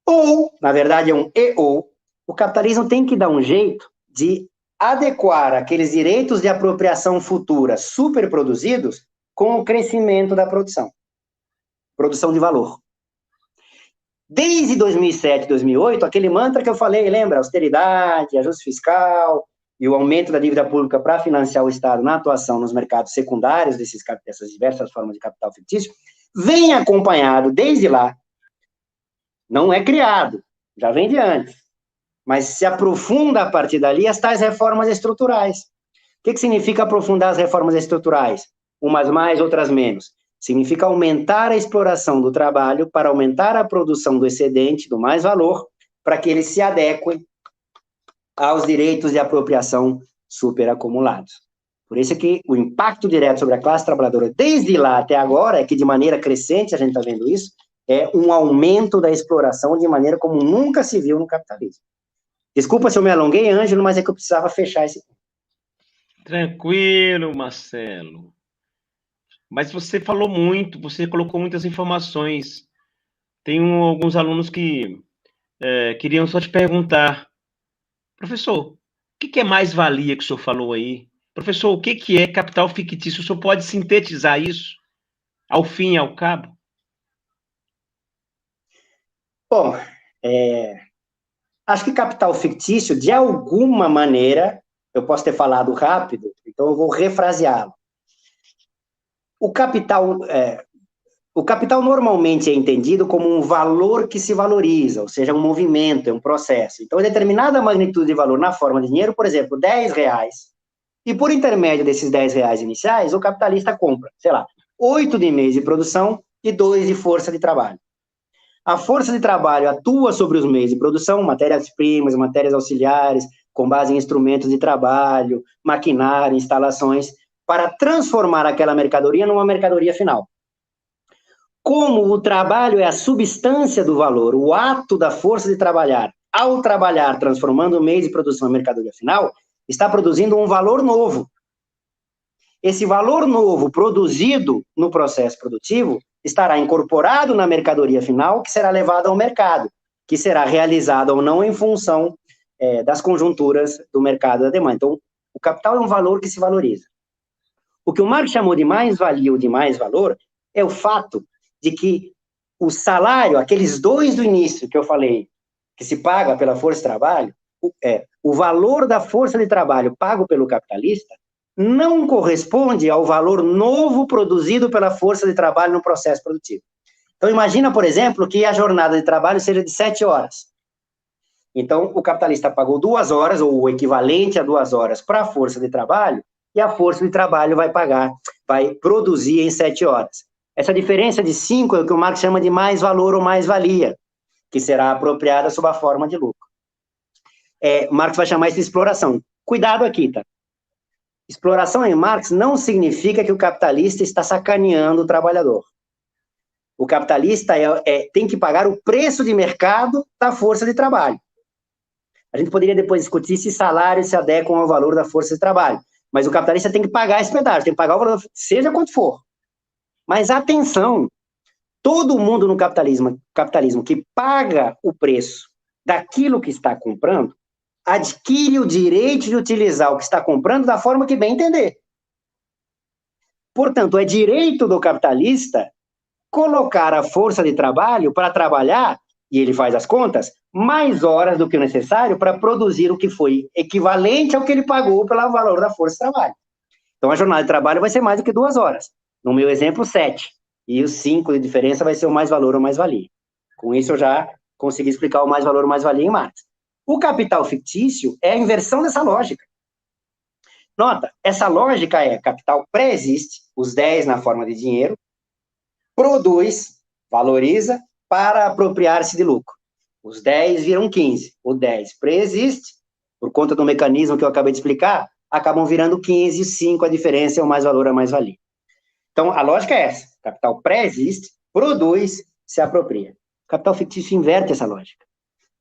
Ou, na verdade é um e/ou, o capitalismo tem que dar um jeito de adequar aqueles direitos de apropriação futura superproduzidos com o crescimento da produção de valor. Desde 2007, 2008, aquele mantra que eu falei, lembra? Austeridade, ajuste fiscal e o aumento da dívida pública para financiar o Estado na atuação nos mercados secundários dessas diversas formas de capital fictício, vem acompanhado desde lá, não é criado, já vem de antes, mas se aprofunda a partir dali as tais reformas estruturais. O que significa aprofundar as reformas estruturais? Umas mais, outras menos. Significa aumentar a exploração do trabalho para aumentar a produção do excedente, do mais valor, para que eles se adequem aos direitos de apropriação superacumulados. Por isso que o impacto direto sobre a classe trabalhadora, desde lá até agora, é que de maneira crescente, a gente está vendo isso, é um aumento da exploração de maneira como nunca se viu no capitalismo. Desculpa se eu me alonguei, Ângelo, mas é que eu precisava fechar esse ponto. Tranquilo, Marcelo. Mas você falou muito, você colocou muitas informações. Tem alguns alunos que queriam só te perguntar, professor, o que é mais-valia que o senhor falou aí? Professor, o que é capital fictício? O senhor pode sintetizar isso ao fim e ao cabo? Bom, acho que capital fictício, de alguma maneira, eu posso ter falado rápido, então eu vou refraseá-lo. O capital normalmente é entendido como um valor que se valoriza, ou seja, um movimento, é um processo. Então, determinada magnitude de valor na forma de dinheiro, por exemplo, R$10, e por intermédio desses R$10 iniciais, o capitalista compra, sei lá, 8 de meios de produção e 2 de força de trabalho. A força de trabalho atua sobre os meios de produção, matérias-primas, matérias auxiliares, com base em instrumentos de trabalho, maquinário, instalações, para transformar aquela mercadoria numa mercadoria final. Como o trabalho é a substância do valor, o ato da força de trabalhar, ao trabalhar, transformando o meio de produção em mercadoria final, está produzindo um valor novo. Esse valor novo produzido no processo produtivo estará incorporado na mercadoria final, que será levada ao mercado, que será realizada ou não em função das conjunturas do mercado da demanda. Então, o capital é um valor que se valoriza. O que o Marx chamou de mais-valia ou de mais-valor é o fato de que o salário, aqueles 2 do início que eu falei, que se paga pela força de trabalho, o valor da força de trabalho pago pelo capitalista não corresponde ao valor novo produzido pela força de trabalho no processo produtivo. Então, imagina, por exemplo, que a jornada de trabalho seja de 7 horas. Então, o capitalista pagou 2 horas, ou o equivalente a 2 horas, para a força de trabalho, e a força de trabalho vai produzir em 7 horas. Essa diferença de 5 é o que o Marx chama de mais-valor ou mais-valia, que será apropriada sob a forma de lucro. Marx vai chamar isso de exploração. Cuidado aqui, tá? Exploração em Marx não significa que o capitalista está sacaneando o trabalhador. O capitalista tem que pagar o preço de mercado da força de trabalho. A gente poderia depois discutir se salários se adequam ao valor da força de trabalho, mas o capitalista tem que pagar esse pedágio, tem que pagar o valor, seja quanto for. Mas atenção, todo mundo no capitalismo que paga o preço daquilo que está comprando, adquire o direito de utilizar o que está comprando da forma que bem entender. Portanto, é direito do capitalista colocar a força de trabalho para trabalhar e ele faz as contas, mais horas do que o necessário para produzir o que foi equivalente ao que ele pagou pelo valor da força de trabalho. Então, a jornada de trabalho vai ser mais do que 2 horas. No meu exemplo, 7. E os 5 de diferença vai ser o mais valor ou mais valia. Com isso, eu já consegui explicar o mais valor ou mais valia em Marx. O capital fictício é a inversão dessa lógica. Nota, essa lógica é: capital pré-existe, os 10 na forma de dinheiro, produz, valoriza, para apropriar-se de lucro. Os 10 viram 15. O 10 pré-existe, por conta do mecanismo que eu acabei de explicar, acabam virando 15, 5, a diferença é o mais valor, a mais valia. Então, a lógica é essa: capital pré-existe, produz, se apropria. O capital fictício inverte essa lógica.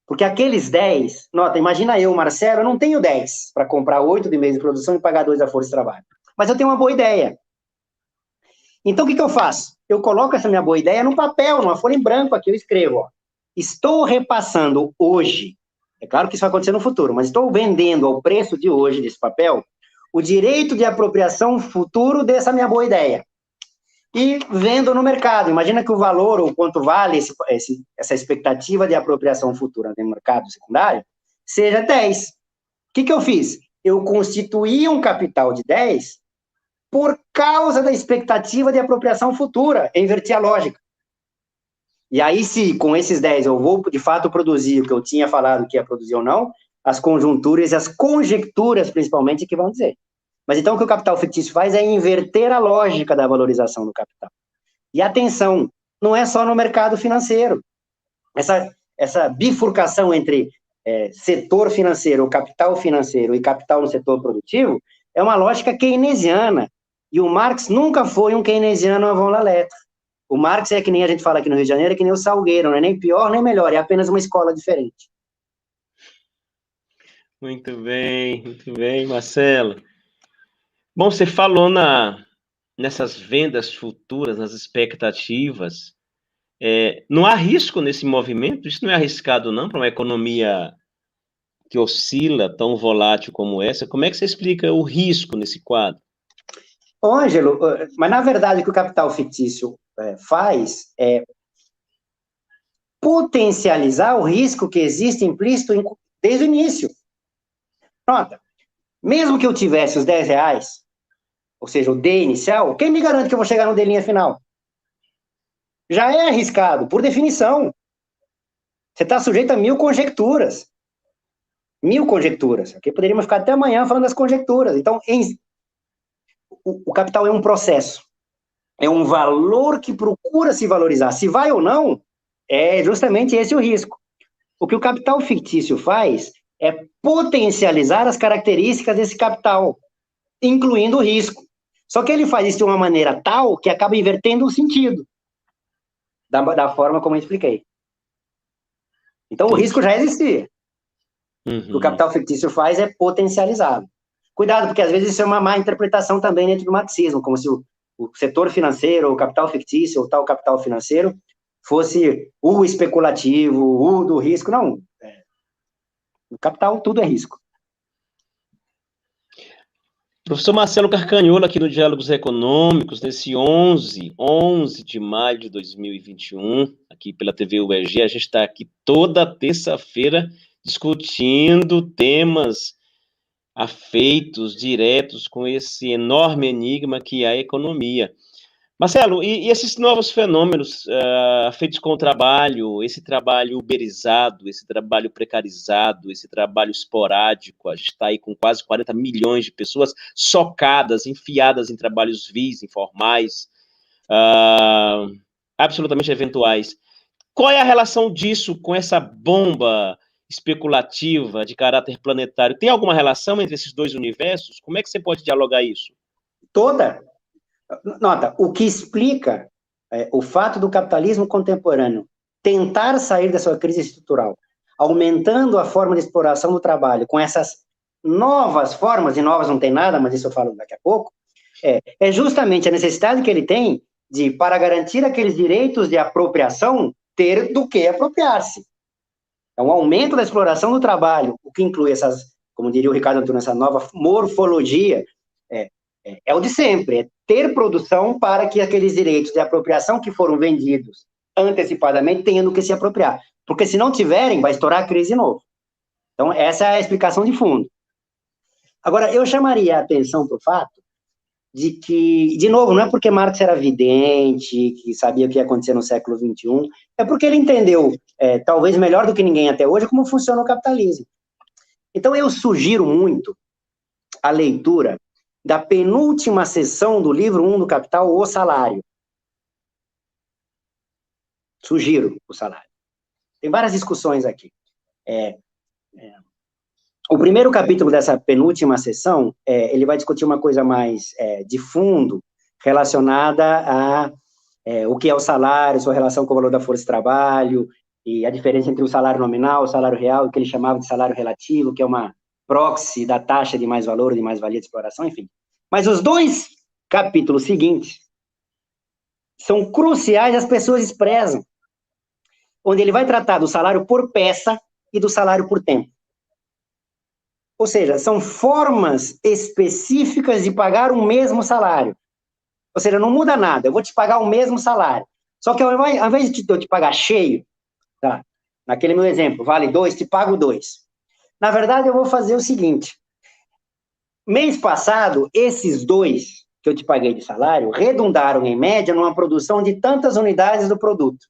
Porque aqueles 10, nota, imagina eu, Marcelo, eu não tenho 10 para comprar 8 de mês de produção e pagar 2 da força de trabalho. Mas eu tenho uma boa ideia. Então, o que eu faço? Eu coloco essa minha boa ideia no papel, numa folha em branco, aqui eu escrevo, ó. Estou repassando hoje, é claro que isso vai acontecer no futuro, mas estou vendendo ao preço de hoje desse papel o direito de apropriação futuro dessa minha boa ideia. E vendo no mercado. Imagina que o valor, ou quanto vale essa expectativa de apropriação futura no mercado secundário, seja 10. O que eu fiz? Eu constituí um capital de 10 por causa da expectativa de apropriação futura. Eu inverti a lógica. E aí, se com esses 10 eu vou, de fato, produzir o que eu tinha falado que ia produzir ou não, as conjunturas e as conjecturas, principalmente, que vão dizer. Mas então o que o capital fictício faz é inverter a lógica da valorização do capital. E atenção, não é só no mercado financeiro. Essa bifurcação entre setor financeiro, ou capital financeiro e capital no setor produtivo é uma lógica keynesiana. E o Marx nunca foi um keynesiano avant la lettre. O Marx é que nem a gente fala aqui no Rio de Janeiro, é que nem o Salgueiro, não é nem pior nem melhor, é apenas uma escola diferente. Muito bem, Marcelo. Bom, você falou nessas vendas futuras, nas expectativas. Não há risco nesse movimento? Isso não é arriscado, não, para uma economia que oscila tão volátil como essa? Como é que você explica o risco nesse quadro? Ângelo, mas na verdade o que o capital fictício faz é potencializar o risco que existe implícito desde o início. Nota, mesmo que eu tivesse os 10 reais, ou seja, o D inicial, quem me garante que eu vou chegar no D linha final? Já é arriscado, por definição. Você está sujeito a 1000 conjecturas. 1000 conjecturas. Aqui poderíamos ficar até amanhã falando das conjecturas. Então, o capital é um processo. É um valor que procura se valorizar. Se vai ou não, é justamente esse o risco. O que o capital fictício faz é potencializar as características desse capital, incluindo o risco. Só que ele faz isso de uma maneira tal que acaba invertendo o sentido, da forma como eu expliquei. Então, o risco já existia. O que o capital fictício faz é potencializá-lo. Cuidado, porque às vezes isso é uma má interpretação também dentro do marxismo, como se o setor financeiro, o capital fictício, ou tal capital financeiro, fosse o especulativo, o do risco. Não. No capital, tudo é risco. Professor Marcelo Carcagnolo, aqui no Diálogos Econômicos, nesse 11 de maio de 2021, aqui pela TV UEG, a gente está aqui toda terça-feira discutindo temas afeitos, diretos, com esse enorme enigma que é a economia. Marcelo, e esses novos fenômenos feitos com o trabalho, esse trabalho uberizado, esse trabalho precarizado, esse trabalho esporádico, a gente está aí com quase 40 milhões de pessoas socadas, enfiadas em trabalhos vis, informais, absolutamente eventuais. Qual é a relação disso com essa bomba especulativa de caráter planetário? Tem alguma relação entre esses dois universos? Como é que você pode dialogar isso? Toda. Nota, o que explica o fato do capitalismo contemporâneo tentar sair da sua crise estrutural, aumentando a forma de exploração do trabalho com essas novas formas, e novas não tem nada, mas isso eu falo daqui a pouco, é justamente a necessidade que ele tem de, para garantir aqueles direitos de apropriação, ter do que apropriar-se. É um aumento da exploração do trabalho, o que inclui essas, como diria o Ricardo Antunes, essa nova morfologia, é o de sempre, é ter produção para que aqueles direitos de apropriação que foram vendidos antecipadamente tenham do que se apropriar. Porque se não tiverem, vai estourar a crise de novo. Então, essa é a explicação de fundo. Agora, eu chamaria a atenção para o fato de que, de novo, não é porque Marx era vidente, que sabia o que ia acontecer no século XXI, é porque ele entendeu, talvez melhor do que ninguém até hoje, como funciona o capitalismo. Então, eu sugiro muito a leitura da penúltima seção do livro 1 do Capital, O Salário. Sugiro o salário. Tem várias discussões aqui. O primeiro capítulo dessa penúltima sessão, ele vai discutir uma coisa mais de fundo, relacionada a o que é o salário, sua relação com o valor da força de trabalho, e a diferença entre o salário nominal, o salário real, o que ele chamava de salário relativo, que é uma proxy da taxa de mais-valor, de mais-valia de exploração, enfim. Mas os dois capítulos seguintes são cruciais, as pessoas desprezam, onde ele vai tratar do salário por peça e do salário por tempo. Ou seja, são formas específicas de pagar o mesmo salário. Ou seja, não muda nada, eu vou te pagar o mesmo salário. Só que ao invés de eu te pagar cheio, tá? Naquele meu exemplo, vale 2, te pago 2. Na verdade, eu vou fazer o seguinte. Mês passado, esses 2 que eu te paguei de salário redundaram, em média, numa produção de tantas unidades do produto.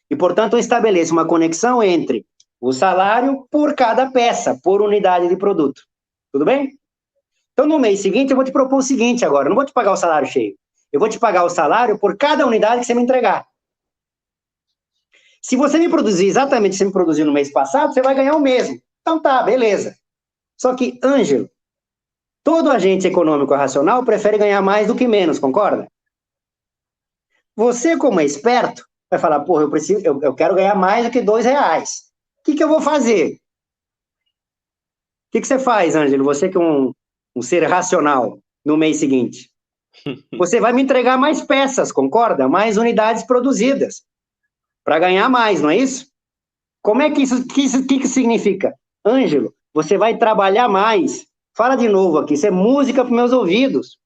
E, portanto, eu estabeleço uma conexão entre o salário por cada peça, por unidade de produto. Tudo bem? Então, no mês seguinte, eu vou te propor o seguinte agora, eu não vou te pagar o salário cheio, eu vou te pagar o salário por cada unidade que você me entregar. Se você me produzir exatamente o que você me produziu no mês passado, você vai ganhar o mesmo. Então tá, beleza. Só que, Ângelo, todo agente econômico racional prefere ganhar mais do que menos, concorda? Você, como é esperto, vai falar, porra, eu quero ganhar mais do que R$2. O que eu vou fazer? O que você faz, Ângelo? Você que é um ser racional no mês seguinte. Você vai me entregar mais peças, concorda? Mais unidades produzidas. Para ganhar mais, não é isso? Como é que que significa? Ângelo, você vai trabalhar mais. Fala de novo aqui, isso é música para meus ouvidos.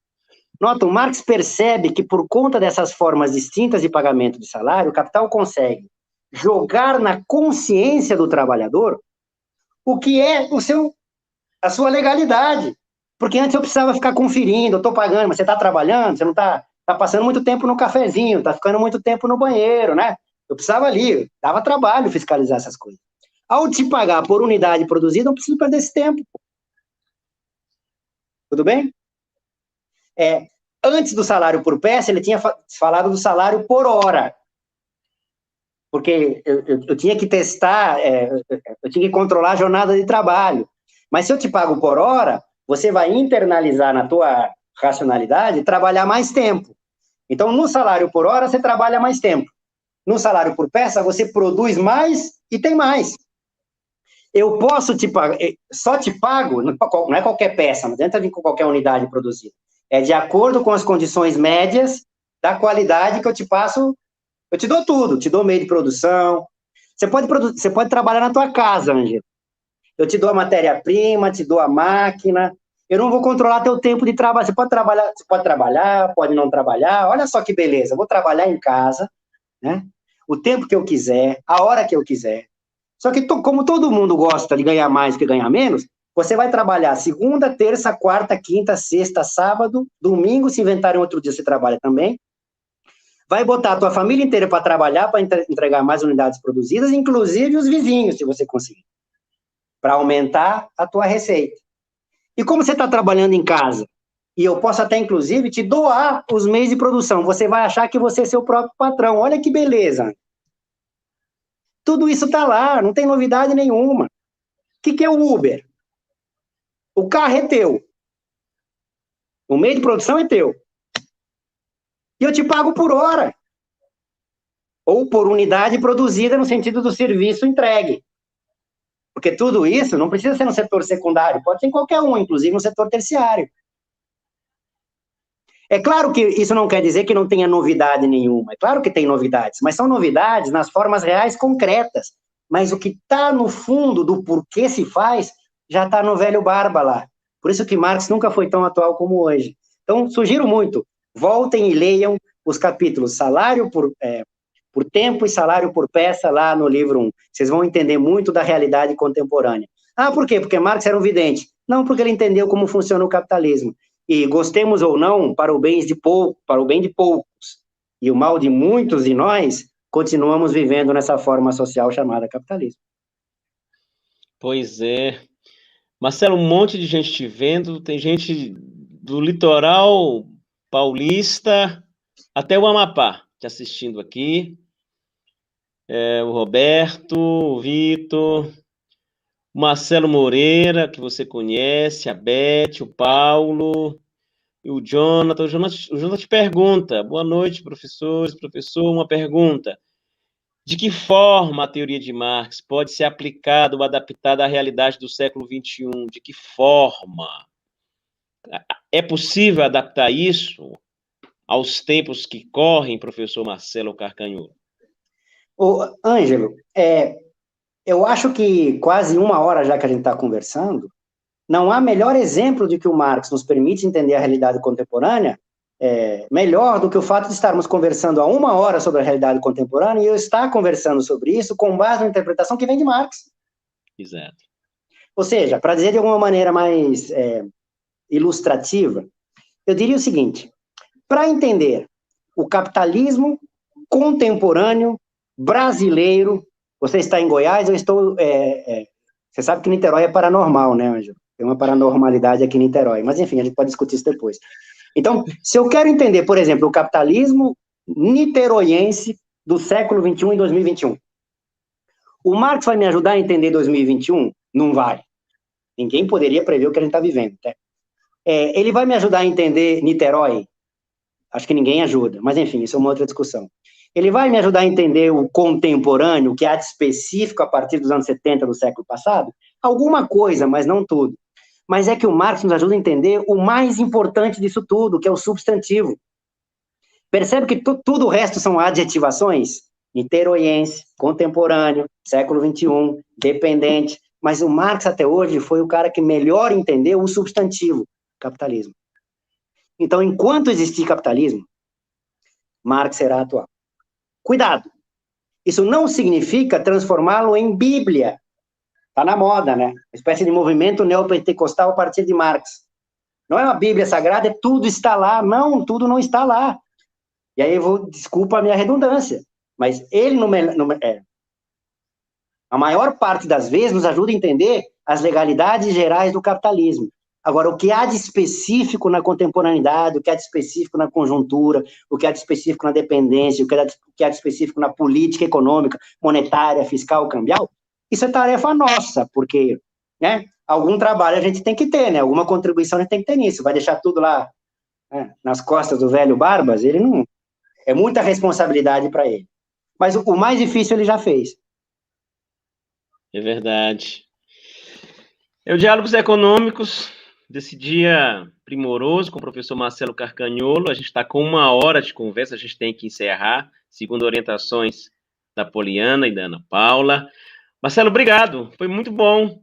Nota, o Marx percebe que por conta dessas formas distintas de pagamento de salário, o capital consegue jogar na consciência do trabalhador o que é a sua legalidade. Porque antes eu precisava ficar conferindo, eu estou pagando, mas você está trabalhando, você não está passando muito tempo no cafezinho, está ficando muito tempo no banheiro, né? Eu precisava ali, dava trabalho fiscalizar essas coisas. Ao te pagar por unidade produzida, não preciso perder esse tempo. Tudo bem? Antes do salário por peça, ele tinha falado do salário por hora. Porque eu tinha que testar, eu tinha que controlar a jornada de trabalho. Mas se eu te pago por hora, você vai internalizar na tua racionalidade trabalhar mais tempo. Então, no salário por hora, você trabalha mais tempo. No salário por peça, você produz mais e tem mais. Eu posso te pagar, só te pago, não é qualquer peça, não adianta vir com qualquer unidade produzida. É de acordo com as condições médias da qualidade que eu te passo, eu te dou tudo, te dou meio de produção. Você pode trabalhar na tua casa, Ângelo. Eu te dou a matéria-prima, te dou a máquina. Eu não vou controlar teu tempo de trabalho. Você pode trabalhar, pode não trabalhar. Olha só que beleza. Eu vou trabalhar em casa, né? O tempo que eu quiser, a hora que eu quiser. Só que como todo mundo gosta de ganhar mais do que ganhar menos, você vai trabalhar segunda, terça, quarta, quinta, sexta, sábado, domingo, se inventarem outro dia, você trabalha também. Vai botar a tua família inteira para trabalhar, para entregar mais unidades produzidas, inclusive os vizinhos, se você conseguir, para aumentar a tua receita. E como você está trabalhando em casa, e eu posso até, inclusive, te doar os meios de produção, você vai achar que você é seu próprio patrão. Olha que beleza. Tudo isso está lá, não tem novidade nenhuma. O que é o Uber? O carro é teu. O meio de produção é teu. E eu te pago por hora. Ou por unidade produzida no sentido do serviço entregue. Porque tudo isso não precisa ser no setor secundário, pode ser em qualquer um, inclusive no setor terciário. É claro que isso não quer dizer que não tenha novidade nenhuma. É claro que tem novidades, mas são novidades nas formas reais concretas. Mas o que está no fundo do porquê se faz, já está no velho barba lá. Por isso que Marx nunca foi tão atual como hoje. Então, sugiro muito, voltem e leiam os capítulos salário por tempo e salário por peça, lá no livro 1. Vocês vão entender muito da realidade contemporânea. Ah, por quê? Porque Marx era um vidente. Não, porque ele entendeu como funciona o capitalismo. E gostemos ou não, para o bem de poucos e o mal de muitos de nós, continuamos vivendo nessa forma social chamada capitalismo. Pois é. Marcelo, um monte de gente te vendo, tem gente do litoral paulista até o Amapá te assistindo aqui. O Roberto, o Vitor, o Marcelo Moreira, que você conhece, a Beth, o Paulo, e o Jonathan. O Jonathan te pergunta: boa noite, professores, professor, uma pergunta. De que forma a teoria de Marx pode ser aplicada ou adaptada à realidade do século XXI? De que forma? É possível adaptar isso aos tempos que correm, professor Marcelo Carcanholo? Ô, Ângelo, eu acho que quase uma hora já que a gente está conversando, não há melhor exemplo de que o Marx nos permite entender a realidade contemporânea melhor do que o fato de estarmos conversando há uma hora sobre a realidade contemporânea e eu estar conversando sobre isso com base na interpretação que vem de Marx. Exato. Ou seja, para dizer de alguma maneira mais ilustrativa, eu diria o seguinte: para entender o capitalismo contemporâneo brasileiro, você está em Goiás, eu estou... você sabe que Niterói é paranormal, né, Ângelo? Tem uma paranormalidade aqui em Niterói, mas enfim, a gente pode discutir isso depois. Então, se eu quero entender, por exemplo, o capitalismo niteroiense do século XXI em 2021, o Marx vai me ajudar a entender 2021? Não vai. Ninguém poderia prever o que a gente está vivendo. Né? Ele vai me ajudar a entender Niterói? Acho que ninguém ajuda, mas enfim, isso é uma outra discussão. Ele vai me ajudar a entender o contemporâneo, o que há de específico a partir dos anos 70 do século passado? Alguma coisa, mas não tudo. Mas é que o Marx nos ajuda a entender o mais importante disso tudo, que é o substantivo. Percebe que tudo o resto são adjetivações? Niteroiense, contemporâneo, século XXI, dependente. Mas o Marx até hoje foi o cara que melhor entendeu o substantivo, capitalismo. Então, enquanto existir capitalismo, Marx será atual. Cuidado! Isso não significa transformá-lo em Bíblia. Está na moda, né? Uma espécie de movimento neopentecostal a partir de Marx. Não é uma Bíblia sagrada, tudo está lá. Não, tudo não está lá. E aí desculpa a minha redundância, mas ele a maior parte das vezes nos ajuda a entender as legalidades gerais do capitalismo. Agora, o que há de específico na contemporaneidade, o que há de específico na conjuntura, o que há de específico na dependência, o que há de específico na política econômica, monetária, fiscal, cambial, isso é tarefa nossa, porque algum trabalho a gente tem que ter, né? Alguma contribuição a gente tem que ter nisso. Vai deixar tudo lá nas costas do velho Barbas? Ele não... É muita responsabilidade para ele. Mas o mais difícil ele já fez. É verdade. É o Diálogos Econômicos desse dia primoroso com o professor Marcelo Carcanholo. A gente está com uma hora de conversa, a gente tem que encerrar, segundo orientações da Poliana e da Ana Paula. Marcelo, obrigado, foi muito bom.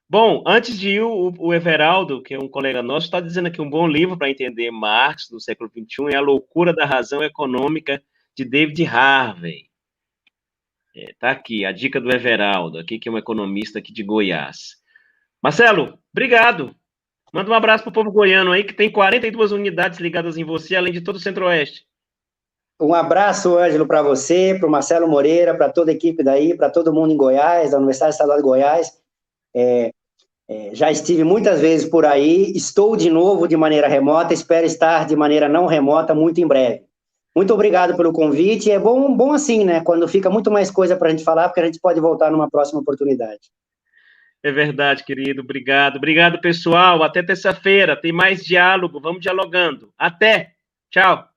Bom, antes de ir, o Everaldo, que é um colega nosso, está dizendo aqui um bom livro para entender Marx no século XXI é A Loucura da Razão Econômica, de David Harvey. Tá aqui, a dica do Everaldo, aqui que é um economista aqui de Goiás. Marcelo, obrigado. Manda um abraço para o povo goiano aí, que tem 42 unidades ligadas em você, além de todo o Centro-Oeste. Um abraço, Ângelo, para você, para o Marcelo Moreira, para toda a equipe daí, para todo mundo em Goiás, da Universidade Estadual de Goiás. Já estive muitas vezes por aí, estou de novo de maneira remota, espero estar de maneira não remota muito em breve. Muito obrigado pelo convite, é bom assim, né, quando fica muito mais coisa para a gente falar, porque a gente pode voltar numa próxima oportunidade. É verdade, querido, obrigado. Obrigado, pessoal, até terça-feira, tem mais diálogo, vamos dialogando. Até, tchau.